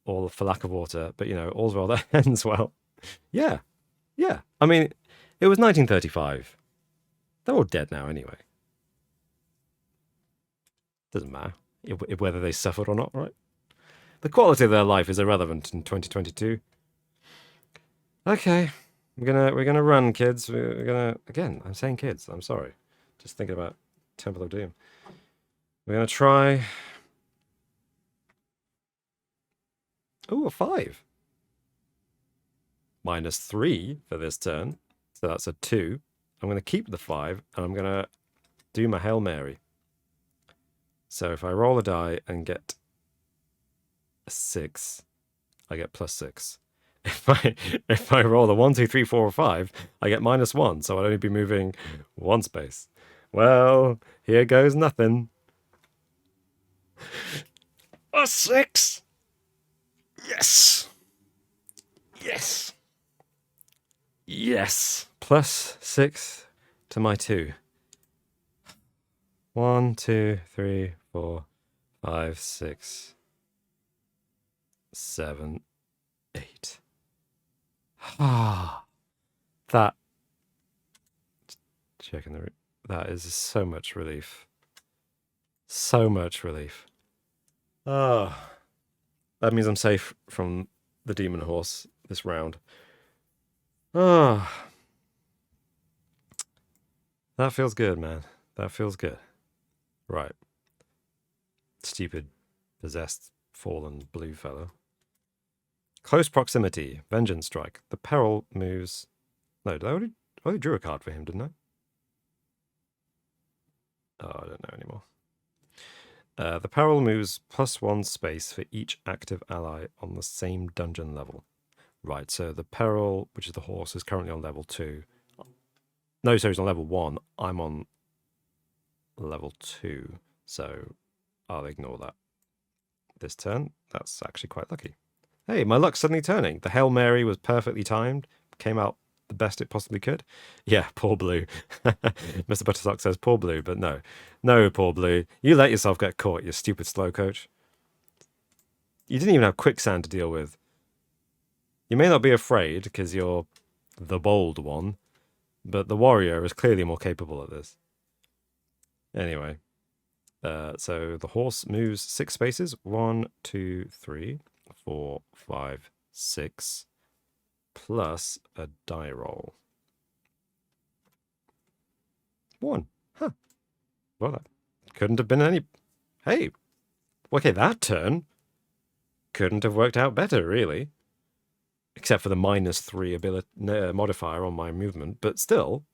or for lack of water. But, you know, all's well that ends well. Yeah. Yeah. I mean, it was 1935. They're all dead now anyway. Doesn't matter whether they suffered or not, right? The quality of their life is irrelevant in 2022. Okay. We're gonna run, kids. We're gonna, again, I'm saying kids. I'm sorry. Just thinking about Temple of Doom. We're gonna try. Oh, a 5. -3 for this turn. So that's a 2. I'm going to keep the 5, and I'm going to do my Hail Mary. So if I roll a die and get a 6, I get +6. If I roll a 1, 2, 3, 4, or 5, I get -1. So I'd only be moving 1 space. Well, here goes nothing. A 6. Yes. Yes. Yes. +6 to my 2. 1, 2, 3, 4, 5, 6, 7, 8. Ah, that. Checking the. That is so much relief. So much relief. Ah, that means I'm safe from the demon horse this round. Ah, that feels good, man. That feels good. Right. Stupid, possessed, fallen blue fellow. Close proximity, Vengeance Strike. The peril moves. No, did I already drew a card for him, didn't I? Oh, I don't know anymore. The peril moves +1 space for each active ally on the same dungeon level. Right, so the peril, which is the horse, is currently on level 2. No, so he's on level 1. I'm on level 2, so I'll ignore that this turn. That's actually quite lucky. Hey, my luck's suddenly turning. The Hail Mary was perfectly timed. Came out the best it possibly could. Yeah, poor Blue. Mr. Buttersock says, poor Blue, but no. No, poor Blue. You let yourself get caught, you stupid slow coach. You didn't even have quicksand to deal with. You may not be afraid, because you're the bold one, but the warrior is clearly more capable of this. Anyway, so the horse moves 6 spaces. 1, 2, 3, 4, 5, 6, plus a die roll. 1. Huh. Well, that couldn't have been any... Hey, okay, that turn couldn't have worked out better, really. Except for the -3 ability modifier on my movement. But still,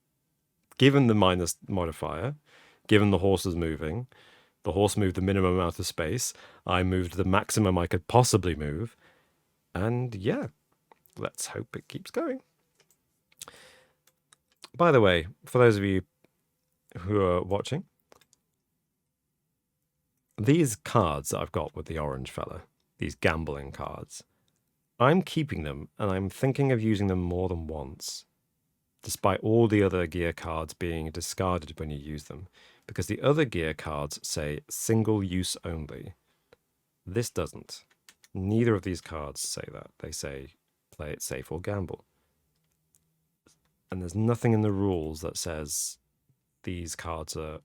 given the minus modifier, given the horse is moving, the horse moved the minimum amount of space, I moved the maximum I could possibly move, and yeah, let's hope it keeps going. By the way, for those of you who are watching, these cards that I've got with the orange fella, these gambling cards, I'm keeping them, and I'm thinking of using them more than once. despite all the other gear cards being discarded when you use them, because the other gear cards say single use only. This doesn't. Neither of these cards say that. They say play it safe or gamble. And there's nothing in the rules that says these cards are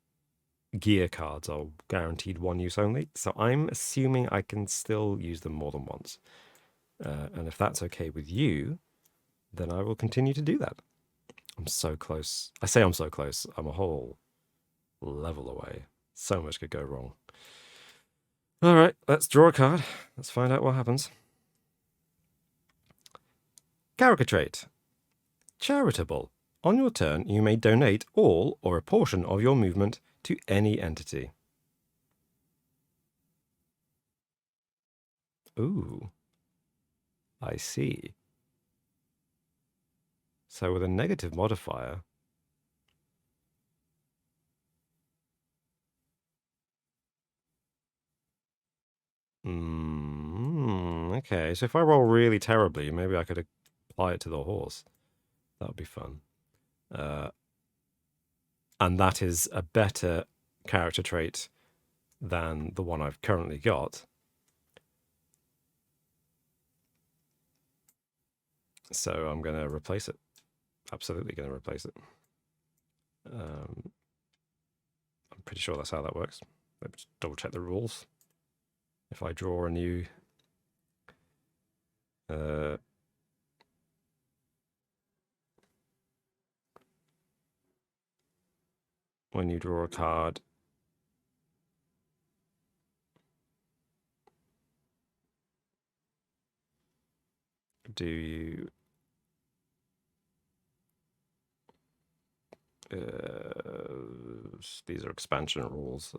gear cards are guaranteed one use only. So I'm assuming I can still use them more than once. And if that's okay with you, then I will continue to do that. I'm so close. I say I'm so close. I'm a whole level away. So much could go wrong. All right, let's draw a card. Let's find out what happens. Character trait. Charitable. On your turn, you may donate all or a portion of your movement to any entity. Ooh. I see. So with a negative modifier, okay, so if I roll really terribly, maybe I could apply it to the horse. That would be fun. And that is a better character trait than the one I've currently got. So I'm going to replace it. Absolutely going to replace it. I'm pretty sure that's how that works. Let me just double check the rules. If I draw a new when you draw a card, do you these are expansion rules.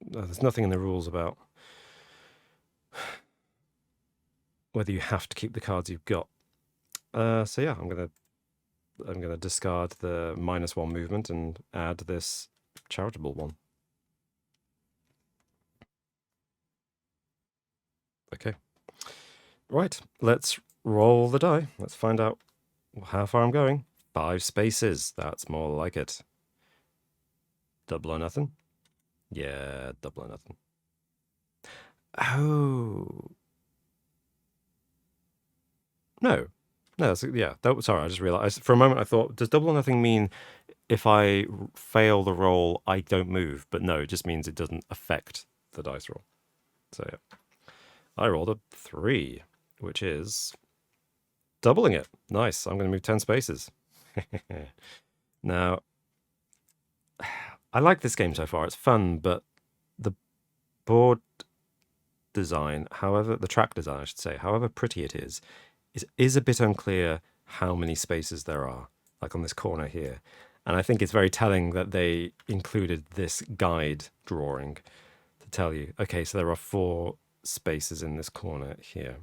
There's nothing in the rules about whether you have to keep the cards you've got. So yeah, I'm gonna discard the -1 movement and add this charitable one. Okay. Right, let's roll the die. Let's find out how far I'm going. 5 spaces. That's more like it. Double or nothing? Yeah, double or nothing. Oh. No. No, yeah. Sorry, I just realized. For a moment I thought, does double or nothing mean if I fail the roll, I don't move? But no, it just means it doesn't affect the dice roll. So yeah. I rolled a 3, which is doubling it. Nice. I'm going to move 10 spaces. Now, I like this game so far. It's fun, but the board design, the track design, I should say, however pretty it is a bit unclear how many spaces there are, like on this corner here. And I think it's very telling that they included this guide drawing to tell you, okay, so there are 4 spaces in this corner here.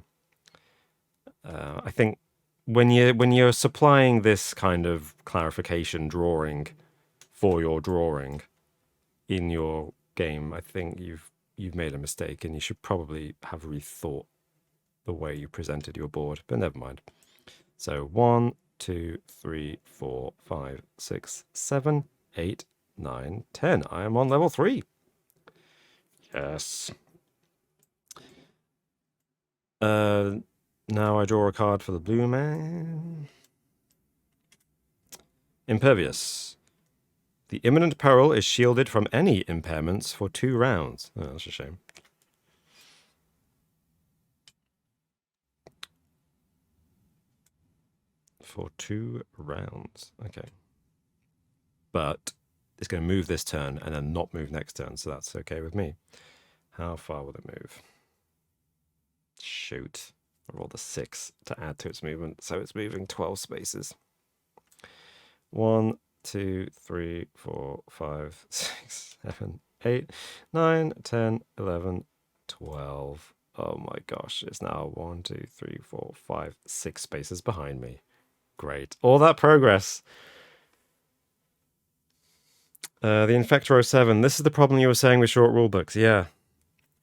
I think when you're supplying this kind of clarification drawing for your drawing in your game, I think you've made a mistake, and you should probably have rethought the way you presented your board. But never mind. So 1, 2, 3, 4, 5, 6, 7, 8, 9, 10. I am on level 3. Yes. Now I draw a card for the blue man. Impervious. The imminent peril is shielded from any impairments for 2 rounds. Oh, that's a shame. For 2 rounds. Okay. But it's going to move this turn and then not move next turn, so that's okay with me. How far will it move? Shoot. I rolled a 6 to add to its movement, so it's moving 12 spaces. 1, 2, 3, 4, 5, 6, 7, 8, 9, 10, 11, 12. Oh my gosh, it's now 1, 2, 3, 4, 5, 6 spaces behind me. Great. All that progress. The Infector 07. This is the problem you were saying with short rulebooks. Yeah.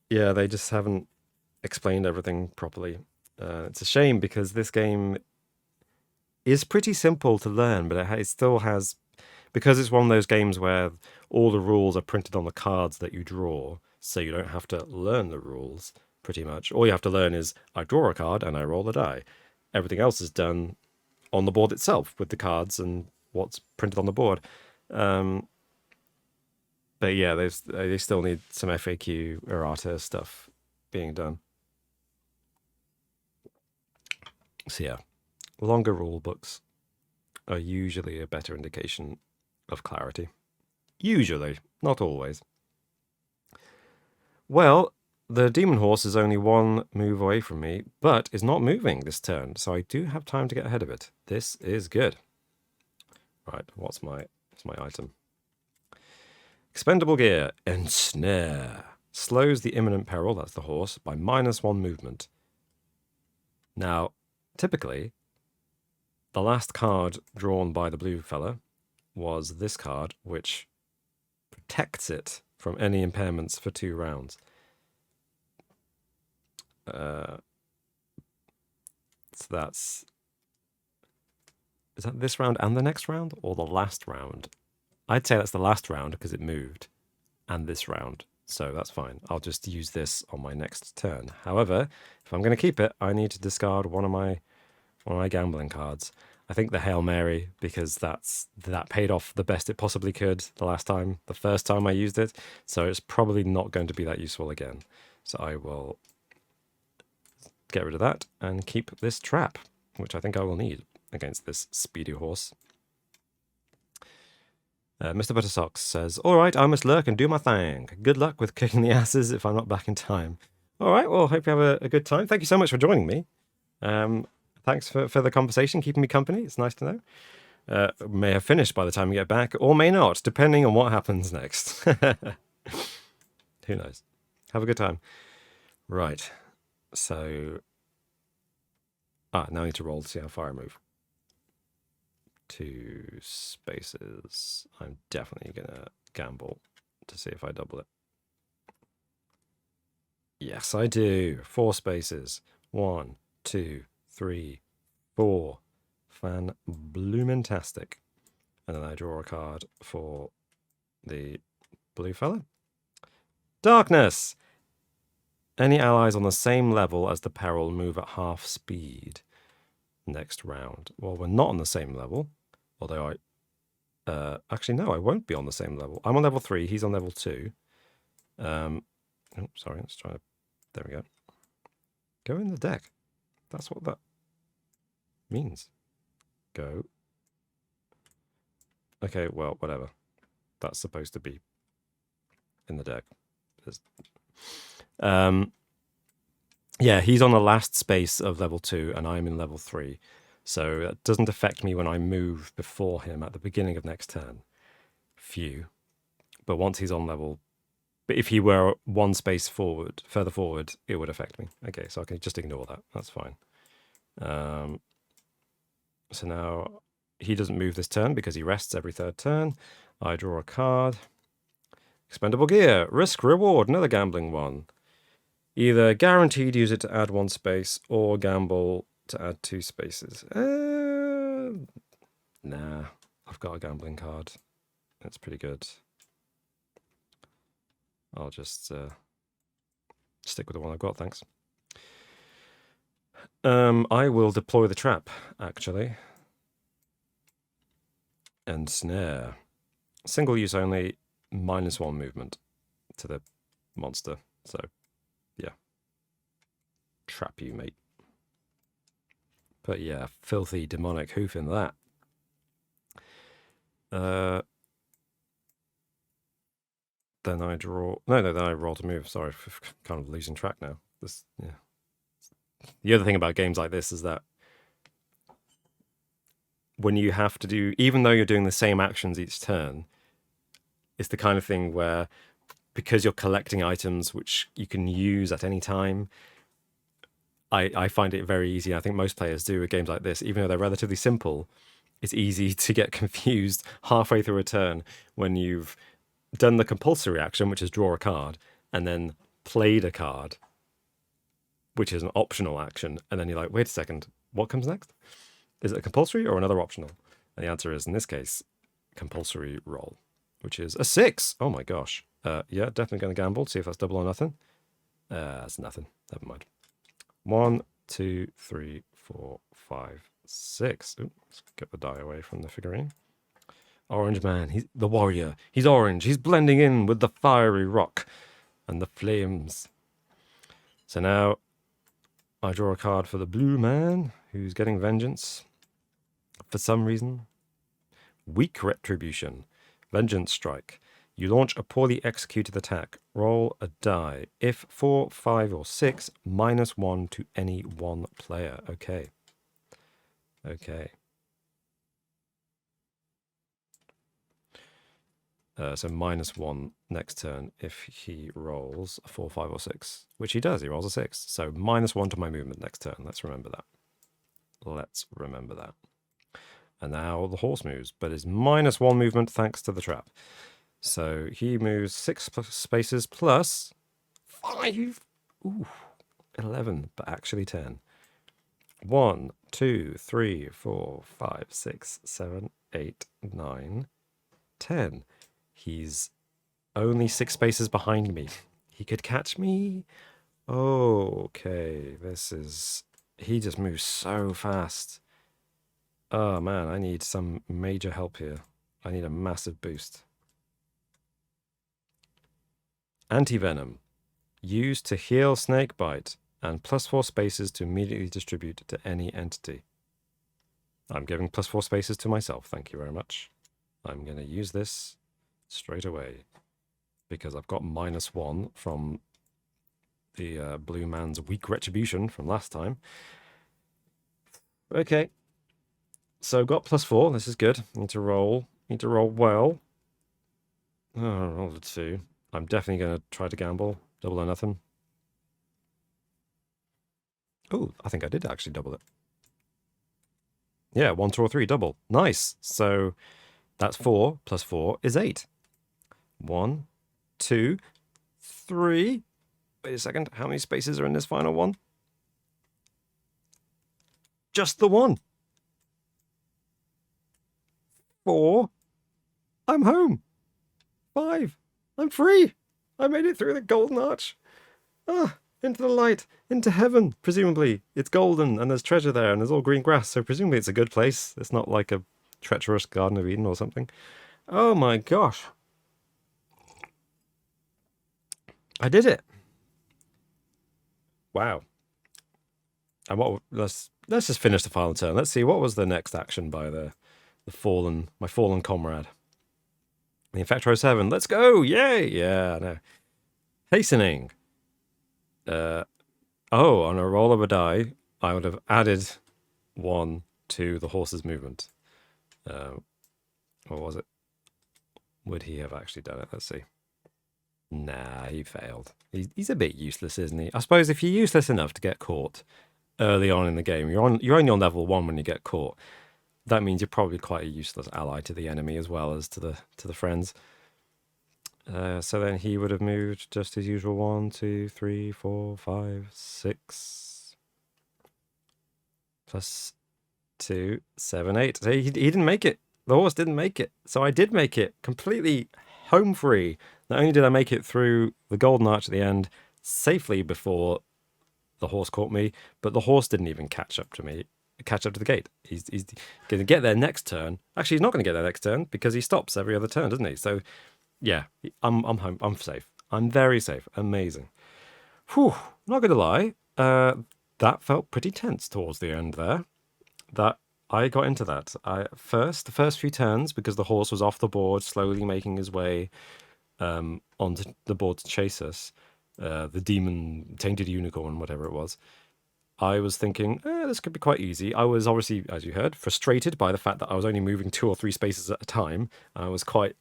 Yeah, they just haven't explained everything properly. It's a shame because this game is pretty simple to learn, but it still has, because it's one of those games where all the rules are printed on the cards that you draw, so you don't have to learn the rules, pretty much. All you have to learn is, I draw a card and I roll a die. Everything else is done on the board itself with the cards and what's printed on the board. But yeah, they still need some FAQ errata stuff being done. So yeah, longer rule books are usually a better indication of clarity. Usually, not always. Well, the demon horse is only one move away from me, but is not moving this turn, so I do have time to get ahead of it. This is good. Right, what's my item? Expendable gear, ensnare. Slows the imminent peril, that's the horse, by -1 movement. Now, typically, the last card drawn by the blue fella was this card, which protects it from any impairments for 2 rounds. So that's... Is that this round and the next round, or the last round? I'd say that's the last round because it moved, and this round. So that's fine. I'll just use this on my next turn. However, if I'm going to keep it, I need to discard one of my gambling cards. I think the Hail Mary, because that paid off the best it possibly could the first time I used it. So it's probably not going to be that useful again. So I will get rid of that and keep this trap, which I think I will need against this speedy horse. Mr. Buttersocks says, all right, I must lurk and do my thing. Good luck with kicking the asses if I'm not back in time. All right, well, hope you have a good time. Thank you so much for joining me. Thanks for the conversation, keeping me company. It's nice to know. May have finished by the time you get back, or may not, depending on what happens next. Who knows? Have a good time. Right, so... now I need to roll to see how far I move. 2 spaces. I'm definitely gonna gamble to see if I double it. Yes, I do. 4 spaces. 1, 2, 3, 4. Fan-bloomintastic. And then I draw a card for the blue fella. Darkness! Any allies on the same level as the peril move at half speed next round. Well, we're not on the same level. Although actually, no, I won't be on the same level. I'm on level 3. He's on level 2. Oh, sorry. Let's try to... There we go. Go in the deck. That's what that means. Go. Okay, well, whatever. That's supposed to be in the deck. Yeah, he's on the last space of level 2, and I'm in level 3. So that doesn't affect me when I move before him at the beginning of next turn. Phew. But once he's on level... But if he were 1 space further forward, it would affect me. Okay, so I can just ignore that. That's fine. So now he doesn't move this turn because he rests every 3rd turn. I draw a card. Expendable gear. Risk, reward. Another gambling one. Either guaranteed use it to add 1 space or gamble to add 2 spaces. Nah, I've got a gambling card. That's pretty good. I'll just stick with the one I've got, thanks. I will deploy the trap, actually. And snare. Single use only, -1 movement to the monster. So, yeah. Trap you, mate. But yeah, filthy demonic hoof in that. Then I draw... No, then I roll to move. Sorry, kind of losing track now. Yeah. The other thing about games like this is that when you have to do... Even though you're doing the same actions each turn, it's the kind of thing where, because you're collecting items which you can use at any time, I find it very easy. I think most players do with games like this, even though they're relatively simple. It's easy to get confused halfway through a turn when you've done the compulsory action, which is draw a card, and then played a card, which is an optional action, and then you're like, wait a second, what comes next? Is it a compulsory or another optional? And the answer is, in this case, compulsory roll, which is a 6. Oh my gosh. Yeah, definitely going to gamble, see if that's double or nothing. That's nothing. Never mind. 1, 2, 3, 4, 5, 6. Ooh, let's get the die away from the figurine. Orange man, he's the warrior. He's orange. He's blending in with the fiery rock and the flames. So now I draw a card for the blue man, who's getting vengeance. For some reason. Weak retribution. Vengeance strike. You launch a poorly executed attack. Roll a die. If 4, 5, or 6, -1 to any one player. Okay. Okay. So -1 next turn if he rolls a 4, 5, or 6. Which he does. He rolls a 6. So -1 to my movement next turn. Let's remember that. Let's remember that. And now the horse moves, but is -1 movement thanks to the trap. So he moves 6 spaces plus 5. Ooh, 11, but actually 10. 1, 2, 3, 4, 5, 6, 7, 8, 9, 10. He's only 6 spaces behind me. He could catch me. Okay, this is... He just moves so fast. Oh man, I need some major help here. I need a massive boost. Anti-venom. Used to heal snake bite and +4 spaces to immediately distribute to any entity. I'm giving +4 spaces to myself, thank you very much. I'm going to use this straight away because I've got -1 from the blue man's weak retribution from last time. Okay. So got +4, this is good. Need to roll well. Oh, roll a 2. I'm definitely going to try to gamble. Double or nothing. Oh, I think I did actually double it. Yeah, 1, 2, or 3, double. Nice. So that's 4 plus 4 is 8. 1, 2, 3. Wait a second. How many spaces are in this final one? Just the 1. 4. I'm home. 5. I'm free. I made it through the golden arch. Ah, into the light, into heaven, presumably. It's golden and there's treasure there and there's all green grass, so presumably it's a good place. It's not like a treacherous Garden of Eden or something. Oh my gosh. I did it. Wow. And let's just finish the final turn. Let's see, what was the next action by my fallen comrade? The Infectro 7. Let's go! Yay! Yeah, no. Hastening. On a roll of a die, I would have added 1 to the horse's movement. What was it? Would he have actually done it? Let's see. Nah, he failed. He's a bit useless, isn't he? I suppose if you're useless enough to get caught early on in the game, you're only on level 1 when you get caught. That means you're probably quite a useless ally to the enemy as well as to the friends. So then he would have moved just as usual. 1, 2, 3, 4, 5, 6. Plus 2, 7, 8. So he didn't make it. The horse didn't make it. So I did make it completely home free. Not only did I make it through the golden arch at the end safely before the horse caught me, but the horse didn't even catch up to the gate. He's going to get there next turn. Actually, he's not going to get there next turn because he stops every other turn, doesn't he? So, yeah, I'm home. I'm safe. I'm very safe. Amazing. Whew. Not going to lie. That felt pretty tense towards the end there. That I got into that. The first few turns, because the horse was off the board, slowly making his way onto the board to chase us. The demon, tainted unicorn, whatever it was. I was thinking, this could be quite easy. I was obviously, as you heard, frustrated by the fact that I was only moving 2 or 3 spaces at a time. I was quite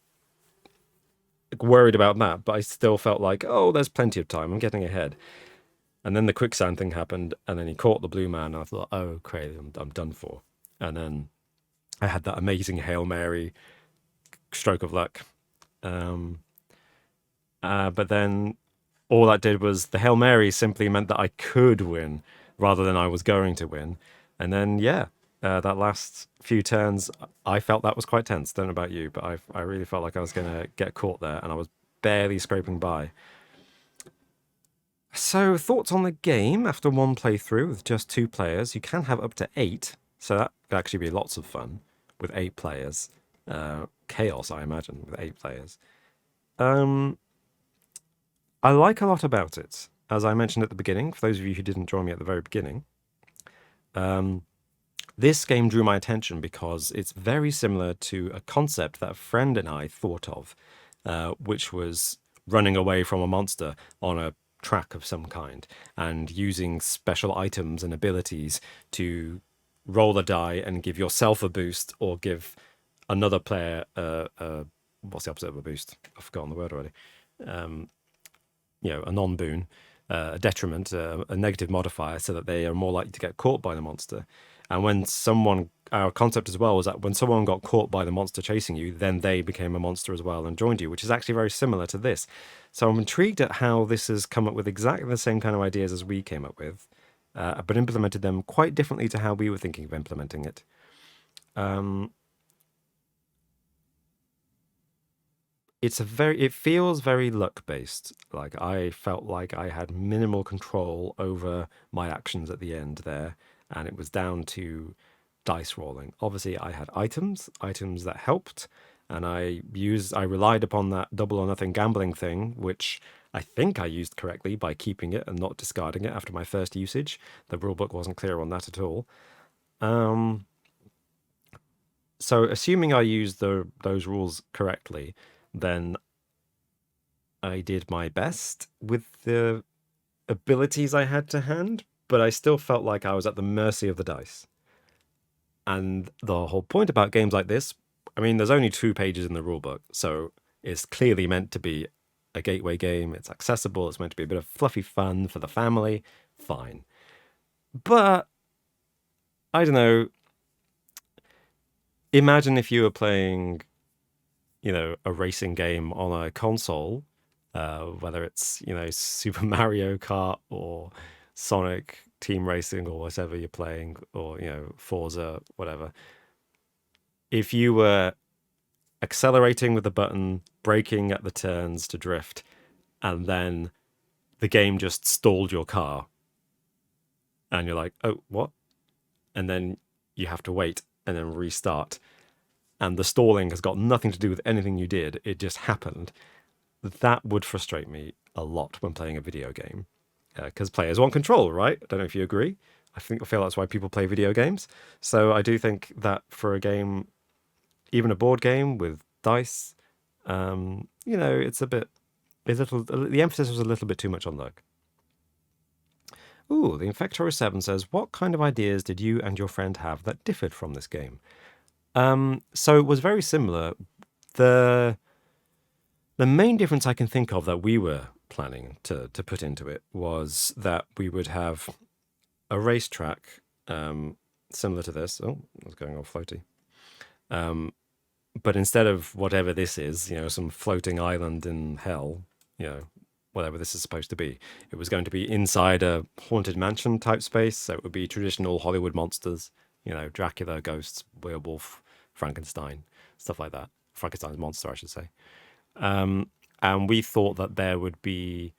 worried about that, but I still felt like, oh, there's plenty of time. I'm getting ahead. And then the quicksand thing happened, and then he caught the blue man. And I thought, oh, crazy, I'm done for. And then I had that amazing Hail Mary stroke of luck. But then all that did was the Hail Mary simply meant that I could win rather than I was going to win. And then, yeah, That last few turns, I felt that was quite tense. Don't know about you, but I really felt like I was going to get caught there, and I was barely scraping by. So, thoughts on the game after one playthrough with just two players? You can have up to eight, so that could actually be lots of fun with eight players. Chaos, I imagine, with eight players. Um, I like a lot about it. As I mentioned at the beginning, for those of you who didn't join me at the very beginning, um, this game drew my attention because it's very similar to a concept that a friend and I thought of, which was running away from a monster on a track of some kind and using special items and abilities to roll a die and give yourself a boost or give another player what's the opposite of a boost? I've forgotten the word already. A non-boon, a detriment, a negative modifier, so that they are more likely to get caught by the monster. And when our concept as well was that when someone got caught by the monster chasing you, then they became a monster as well and joined you, which is actually very similar to this. So I'm intrigued at how this has come up with exactly the same kind of ideas as we came up with, but implemented them quite differently to how we were thinking of implementing it. It feels very luck based. Like I felt like I had minimal control over my actions at the end there, and it was down to dice rolling. Obviously, I had items that helped, and I relied upon that double or nothing gambling thing, which I think I used correctly by keeping it and not discarding it after my first usage. The rulebook wasn't clear on that at all. Um, so assuming I used those rules correctly, then I did my best with the abilities I had to hand, but I still felt like I was at the mercy of the dice. And the whole point about games like this, I mean, there's only 2 pages in the rulebook, so it's clearly meant to be a gateway game. It's accessible. It's meant to be a bit of fluffy fun for the family. Fine. But I don't know. Imagine if you were playing, a racing game on a console, whether it's, Super Mario Kart or Sonic Team Racing or whatever you're playing, or, Forza, whatever. If you were accelerating with the button, braking at the turns to drift, and then the game just stalled your car, and you're like, oh, what? And then you have to wait and then restart. And the stalling has got nothing to do with anything you did. It just happened. That would frustrate me a lot when playing a video game. Because players want control, right? I don't know if you agree. I feel that's why people play video games. So I do think that for a game, even a board game with dice, it's the emphasis was a little bit too much on luck. Ooh, the Infector07 says, what kind of ideas did you and your friend have that differed from this game? So it was very similar. The main difference I can think of that we were planning to put into it was that we would have a racetrack similar to this. Oh, I was going all floaty. But instead of whatever this is, some floating island in hell, whatever this is supposed to be, it was going to be inside a haunted mansion type space. So it would be traditional Hollywood monsters, Dracula, ghosts, werewolf, Frankenstein, stuff like that. Frankenstein's monster, I should say. And we thought that there would be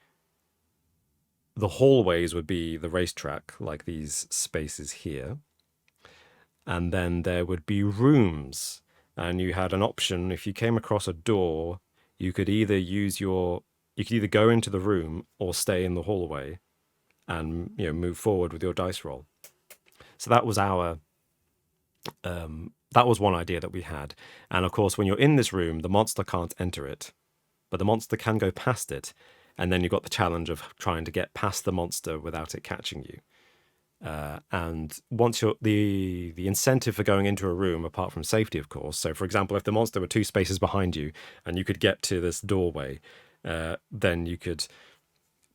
the hallways would be the racetrack, like these spaces here. And then there would be rooms. And you had an option. If you came across a door, you could either go into the room or stay in the hallway and move forward with your dice roll. So that was that was one idea that we had. And of course, when you're in this room, the monster can't enter it, but the monster can go past it. And then you've got the challenge of trying to get past the monster without it catching you. And once the incentive for going into a room, apart from safety, of course. So, for example, if the monster were 2 spaces behind you and you could get to this doorway, then you could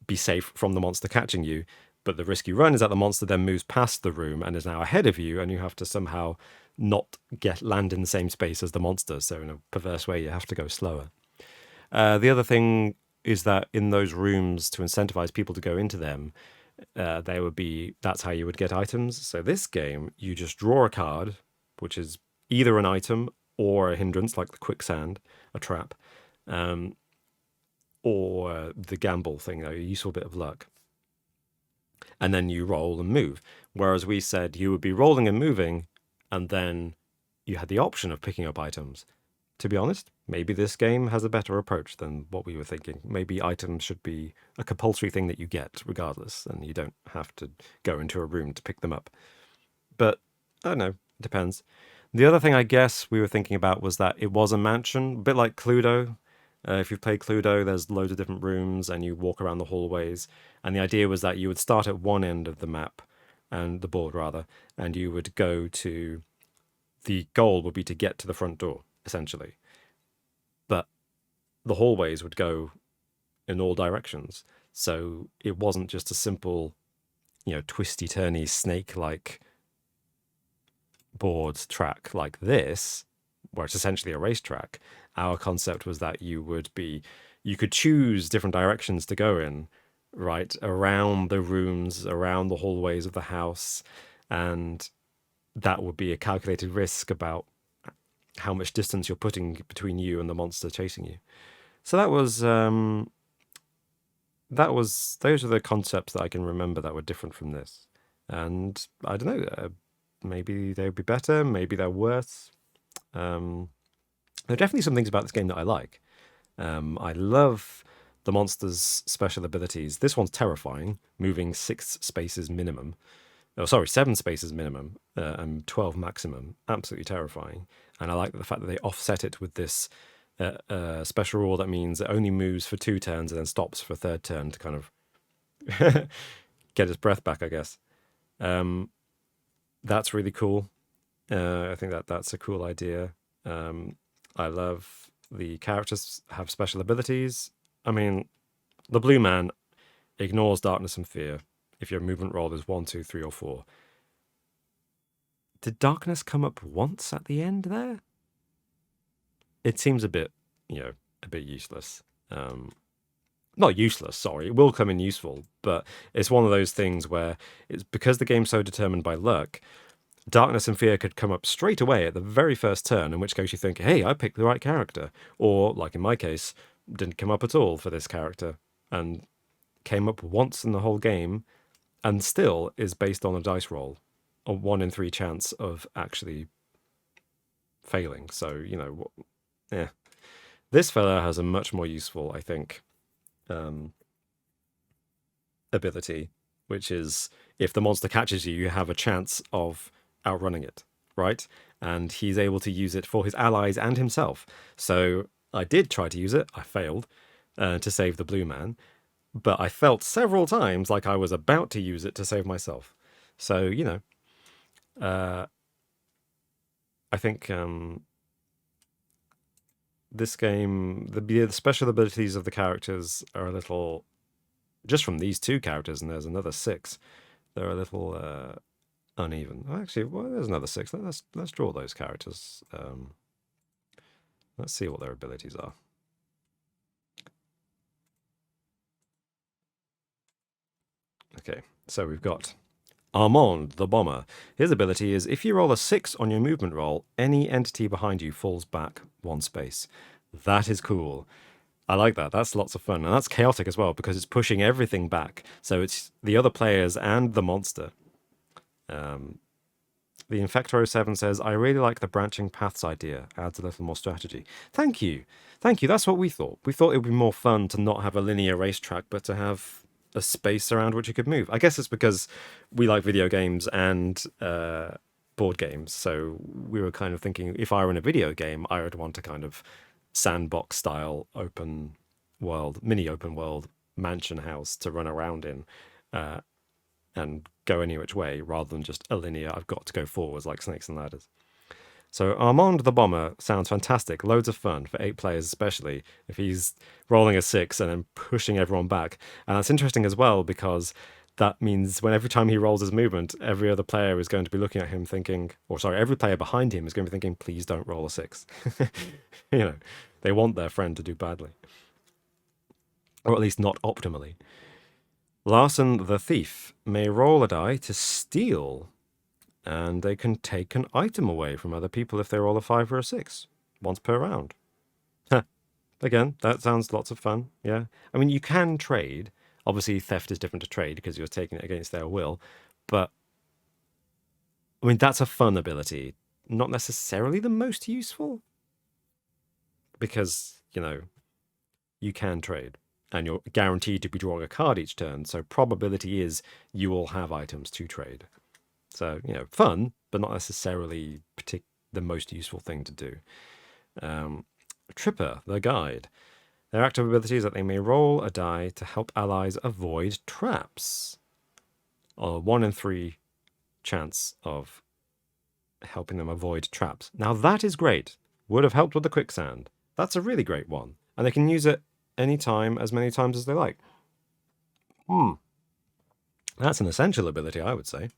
be safe from the monster catching you. But the risk you run is that the monster then moves past the room and is now ahead of you, and you have to somehow not land in the same space as the monster. So in a perverse way, you have to go slower. The other thing is that in those rooms, to incentivize people to go into them, that's how you would get items. So this game, you just draw a card, which is either an item or a hindrance, like the quicksand, a trap, um, or the gamble thing, a useful bit of luck. And then you roll and move. Whereas we said you would be rolling and moving, and then you had the option of picking up items. To be honest, maybe this game has a better approach than what we were thinking. Maybe items should be a compulsory thing that you get regardless, and you don't have to go into a room to pick them up. But I don't know, it depends. The other thing I guess we were thinking about was that it was a mansion, a bit like Cluedo. If you've played Cluedo, there's loads of different rooms and you walk around the hallways. And the idea was that you would start at one end of the map, and the board rather, and you would go to, the goal would be to get to the front door, essentially. But the hallways would go in all directions. So it wasn't just a simple, twisty-turny, snake-like board track like this, where it's essentially a racetrack. Our concept was that you could choose different directions to go in, right, around the rooms, around the hallways of the house, and that would be a calculated risk about how much distance you're putting between you and the monster chasing you. So those are the concepts that I can remember that were different from this. And I don't know, maybe they would be better, maybe they're worse. There are definitely some things about this game that I like. I love the monster's special abilities. This one's terrifying, moving 6 spaces minimum. Oh, sorry, 7 spaces minimum and 12 maximum. Absolutely terrifying. And I like the fact that they offset it with this special rule that means it only moves for 2 turns and then stops for a 3rd turn to kind of get its breath back, I guess. That's really cool. I think that's a cool idea. I love the characters have special abilities. I mean, the blue man ignores darkness and fear if your movement roll is 1, 2, 3, or 4. Did darkness come up once at the end there? It seems a bit useless. Not useless, sorry. It will come in useful, but it's one of those things where it's because the game's so determined by luck, darkness and fear could come up straight away at the very first turn, in which case you think, hey, I picked the right character. Or, like in my case, didn't come up at all for this character and came up once in the whole game and still is based on a dice roll, a 1 in 3 chance of actually failing. So, This fella has a much more useful, I think, ability, which is if the monster catches you, you have a chance of outrunning it, right? And he's able to use it for his allies and himself. So I did try to use it. I failed to save the blue man, but I felt several times like I was about to use it to save myself. So, I think this game, the special abilities of the characters are a little, just from these 2 characters, and there's another 6, they're a little uneven. Actually, well, there's another 6. Let's draw those characters. Let's see what their abilities are. Okay, so we've got Armand the Bomber. His ability is if you roll a 6 on your movement roll, any entity behind you falls back 1 space. That is cool. I like that. That's lots of fun. And that's chaotic as well because it's pushing everything back. So it's the other players and the monster. The Infector07 says, I really like the branching paths idea. Adds a little more strategy. Thank you. Thank you. That's what we thought. We thought it would be more fun to not have a linear racetrack, but to have a space around which you could move. I guess it's because we like video games and board games. So we were kind of thinking if I were in a video game, I would want a kind of sandbox style open world, mini open world mansion house to run around in and go any which way rather than just a linear, I've got to go forwards like Snakes and Ladders. So Armand the Bomber sounds fantastic. Loads of fun for 8 players, especially if he's rolling a 6 and then pushing everyone back. And that's interesting as well because that means every time he rolls his movement, every other player is going to be looking at him thinking, every player behind him is going to be thinking, please don't roll a 6. They want their friend to do badly. Or at least not optimally. Larson the thief may roll a die to steal, and they can take an item away from other people if they roll a 5 or a 6, once per round. Again, that sounds lots of fun. Yeah. I mean, you can trade. Obviously, theft is different to trade because you're taking it against their will. But, I mean, that's a fun ability. Not necessarily the most useful because, you can trade and you're guaranteed to be drawing a card each turn. So, probability is you will have items to trade. So, fun, but not necessarily the most useful thing to do. Tripper, the guide. Their active ability is that they may roll a die to help allies avoid traps. A 1 in 3 chance of helping them avoid traps. Now that is great. Would have helped with the quicksand. That's a really great one. And they can use it anytime, as many times as they like. That's an essential ability, I would say.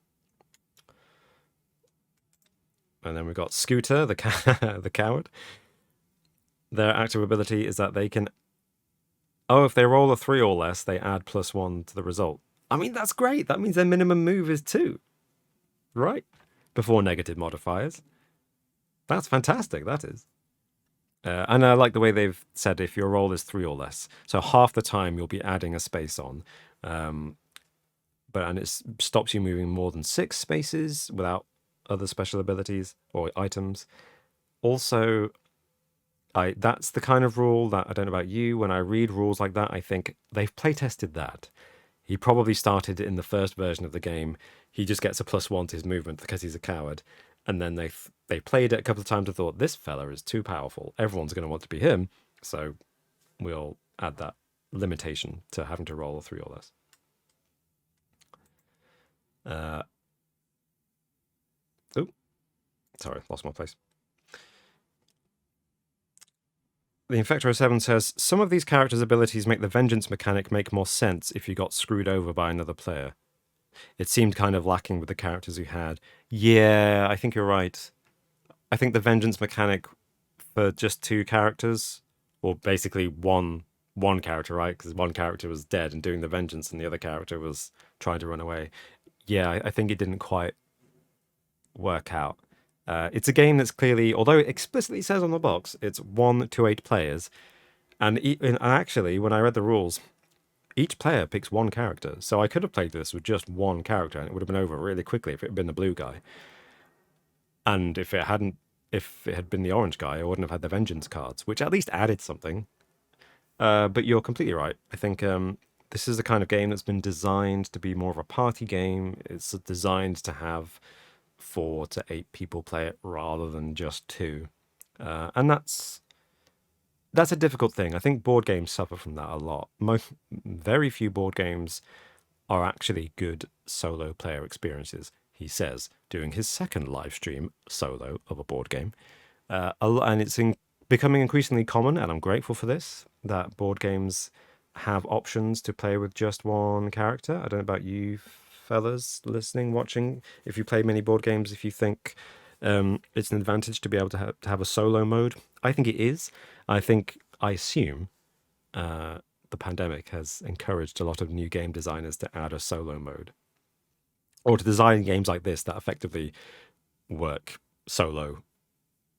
And then we've got Scooter, the coward. Their active ability is that they can... Oh, if they roll a 3 or less, they add +1 to the result. I mean, that's great. That means their minimum move is 2. Right? Before negative modifiers. That's fantastic, that is. And I like the way they've said if your roll is 3 or less. So half the time you'll be adding a space on. And it stops you moving more than 6 spaces without other special abilities or items. Also, that's the kind of rule that, I don't know about you, when I read rules like that, I think they've playtested that. He probably started in the first version of the game. He just gets a +1 to his movement because he's a coward. And then they played it a couple of times and thought, this fella is too powerful. Everyone's going to want to be him. So we'll add that limitation to having to roll a 3 or less. Sorry, lost my place. The Infector 07 says, some of these characters' abilities make the vengeance mechanic make more sense if you got screwed over by another player. It seemed kind of lacking with the characters you had. Yeah, I think you're right. I think the vengeance mechanic for just 2 characters, or basically one character, right? Because one character was dead and doing the vengeance and the other character was trying to run away. Yeah, I think it didn't quite work out. It's a game that's clearly, although it explicitly says on the box, it's 1 to 8 players. And actually, when I read the rules, each player picks 1 character. So I could have played this with just 1 character and it would have been over really quickly if it had been the blue guy. And if it had been the orange guy, I wouldn't have had the vengeance cards, which at least added something. But you're completely right. I think this is the kind of game that's been designed to be more of a party game. It's designed to have 4 to 8 people play it rather than just 2. And that's a difficult thing. I think board games suffer from that a lot. Very few board games are actually good solo player experiences, he says, doing his second live stream solo of a board game. And it's becoming increasingly common, and I'm grateful for this, that board games have options to play with just 1 character. I don't know about you fellas listening, watching, if you play many board games, if you think it's an advantage to be able to have a solo mode. I think it is. I assume the pandemic has encouraged a lot of new game designers to add a solo mode, or to design games like this that effectively work solo.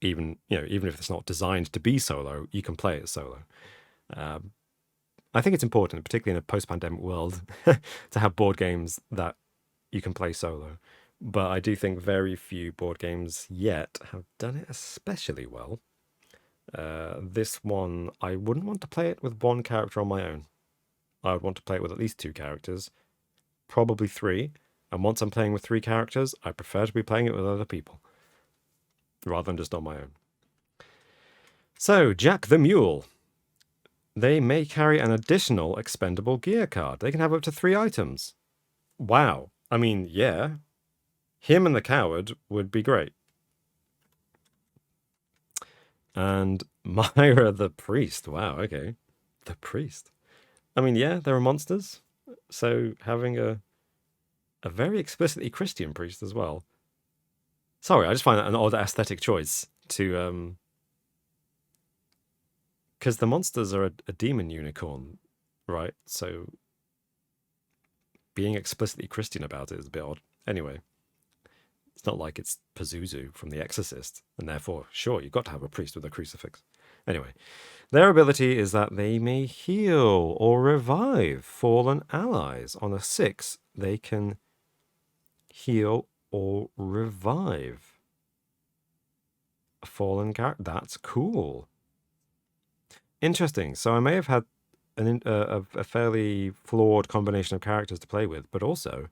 Even if it's not designed to be solo, you can play it solo. I think it's important, particularly in a post-pandemic world, to have board games that you can play solo. But I do think very few board games yet have done it especially well. This one, I wouldn't want to play it with 1 character on my own. I would want to play it with at least 2 characters, probably 3. And once I'm playing with 3 characters, I prefer to be playing it with other people, rather than just on my own. So, Jack the Mule. They may carry an additional expendable gear card. They can have up to 3 items. Wow. I mean, yeah. Him and the coward would be great. And Myra the priest. Wow, okay. The priest. I mean, yeah, there are monsters. So having a very explicitly Christian priest as well. Sorry, I just find that an odd aesthetic choice to... Because the monsters are a demon unicorn, right? So being explicitly Christian about it is a bit odd. Anyway, it's not like it's Pazuzu from The Exorcist, and therefore, sure, you've got to have a priest with a crucifix. Anyway, their ability is that they may heal or revive fallen allies. On a 6, they can heal or revive a fallen character. That's cool. Interesting. So I may have had a fairly flawed combination of characters to play with, but also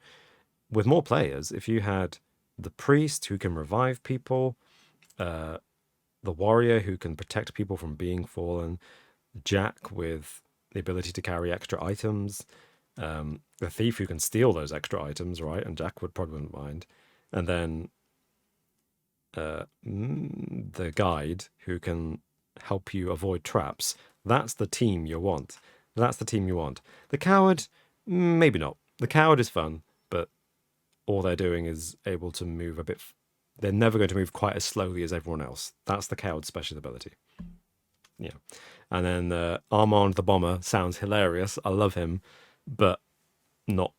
with more players, if you had the priest who can revive people, the warrior who can protect people from being fallen, Jack with the ability to carry extra items, the thief who can steal those extra items, right? And Jack would probably wouldn't mind. And then the guide who can help you avoid traps. That's the team you want. That's the team you want. The coward, maybe not. The coward is fun, but all they're doing is able to move a bit. They're never going to move quite as slowly as everyone else. That's the coward's special ability. Yeah. And then Armand the Bomber sounds hilarious. I love him, but not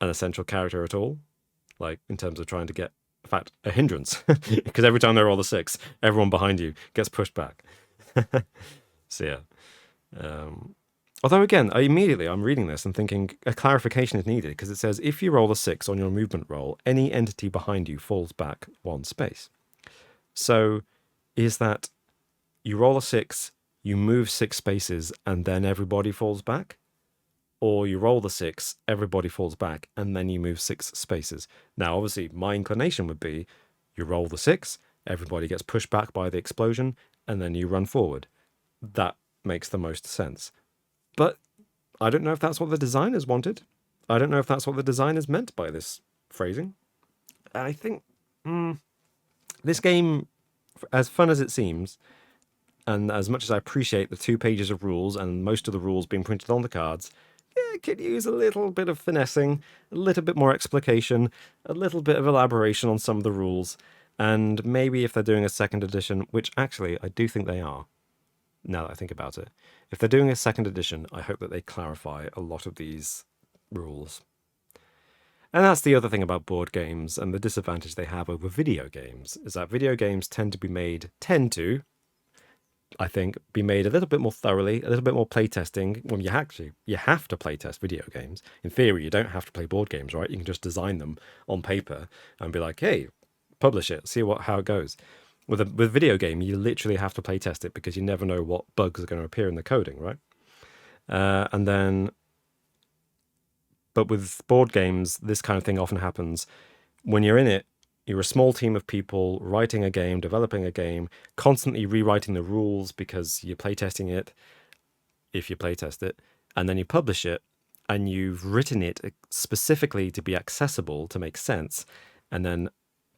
an essential character at all. Like, in terms of trying to get, in fact, a hindrance. Because every time they roll the 6, everyone behind you gets pushed back. So, yeah. Although, again, I'm reading this and thinking a clarification is needed, because it says, if you roll a 6 on your movement roll, any entity behind you falls back 1 space. So, is that you roll a 6, you move 6 spaces, and then everybody falls back? Or you roll the 6, everybody falls back, and then you move 6 spaces. Now, obviously, my inclination would be you roll the 6, everybody gets pushed back by the explosion, and then you run forward. That makes the most sense. But I don't know if that's what the designers wanted. I don't know if that's what the designers meant by this phrasing. I think this game, as fun as it seems, and as much as I appreciate the 2 pages of rules and most of the rules being printed on the cards, it could use a little bit of finessing, a little bit more explication, a little bit of elaboration on some of the rules, and maybe if they're doing a second edition, which actually I do think they are, now that I think about it. If they're doing a second edition, I hope that they clarify a lot of these rules. And that's the other thing about board games, and the disadvantage they have over video games, is that video games tend to, I think, be made a little bit more thoroughly, a little bit more playtesting. Well, you have to playtest video games. In theory, you don't have to play board games, right? You can just design them on paper and be like, hey, publish it, see how it goes. With a video game, you literally have to playtest it because you never know what bugs are going to appear in the coding, right? But with board games, this kind of thing often happens. When you're in it, you're a small team of people writing a game, developing a game, constantly rewriting the rules because you're playtesting it, if you playtest it, and then you publish it, and you've written it specifically to be accessible, to make sense, and then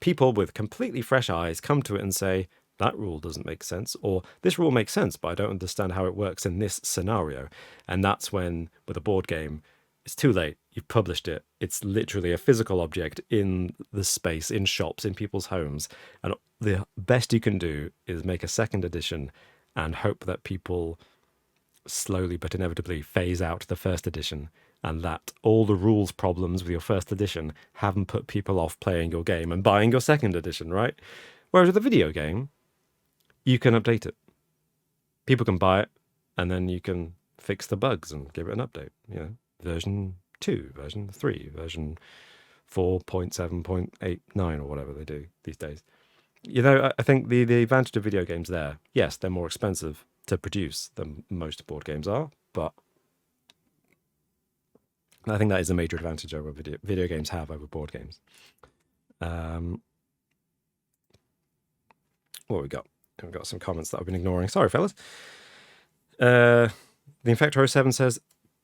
people with completely fresh eyes come to it and say, that rule doesn't make sense, or this rule makes sense, but I don't understand how it works in this scenario. And that's when, with a board game, it's too late. You've published it. It's literally a physical object in the space, in shops, in people's homes. And the best you can do is make a second edition and hope that people slowly but inevitably phase out the first edition, and that all the rules problems with your first edition haven't put people off playing your game and buying your second edition, right? Whereas with a video game, you can update it. People can buy it, and then you can fix the bugs and give it an update. You know, version 2, version 3, version 4.7.89 or whatever they do these days. You know, I think the advantage of video games there, yes, they're more expensive to produce than most board games are, but I think that is a major advantage over video games have over board games. What we got? We've got some comments that I've been ignoring. Sorry, fellas. The Infector 07 says,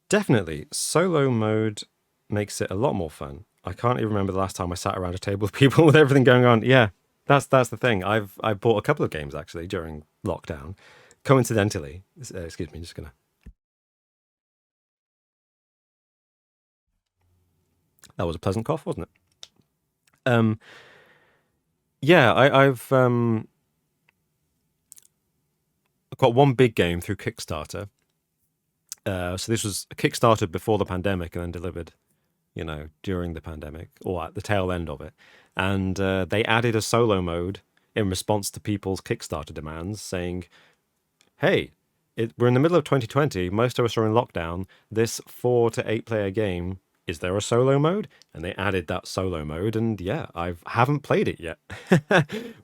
definitely, solo mode makes it a lot more fun. I can't even remember the last time I sat around a table with people with everything going on. Yeah, that's the thing. I bought a couple of games, actually, during lockdown. Coincidentally, excuse me, just gonna... That was a pleasant cough, wasn't it? Yeah, I've got one big game through Kickstarter, So this was kickstarted before the pandemic and then delivered, during the pandemic or at the tail end of it. And they added a solo mode in response to people's Kickstarter demands, saying, "Hey, we're in the middle of 2020. Most of us are in lockdown. This 4 to 8 player game, is there a solo mode?" And they added that solo mode. And yeah, I haven't played it yet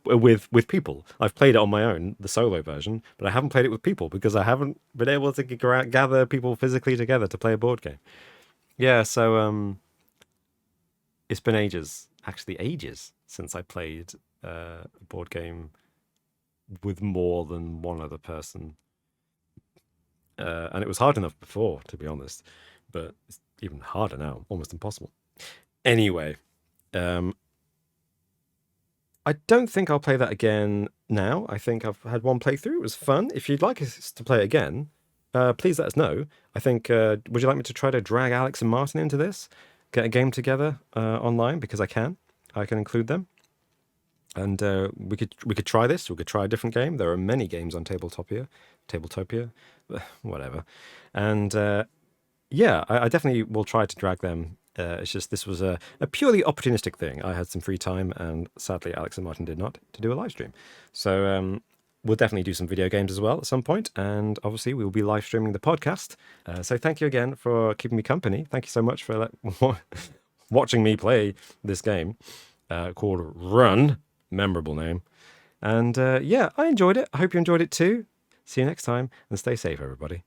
with people. I've played it on my own, the solo version, but I haven't played it with people because I haven't been able to gather people physically together to play a board game. Yeah, so it's been ages, actually ages, since I played a board game with more than one other person. And it was hard enough before, to be honest, but it's even harder now, almost impossible. Anyway, um, I don't think I'll play that again now. I think I've had one playthrough. It was fun. If you'd like us to play it again, please let us know. I think, would you like me to try to drag Alex and Martin into this? Get a game together online, because I can. I can include them. And we could try this. We could try a different game. There are many games on Tabletopia, whatever. And yeah, I definitely will try to drag them. It's just this was a purely opportunistic thing. I had some free time, and sadly, Alex and Martin did not, to do a live stream. So we'll definitely do some video games as well at some point, and obviously we will be live streaming the podcast. So thank you again for keeping me company. Thank you so much for watching me play this game called Run. Memorable name. And yeah, I enjoyed it. I hope you enjoyed it too. See you next time, and stay safe, everybody.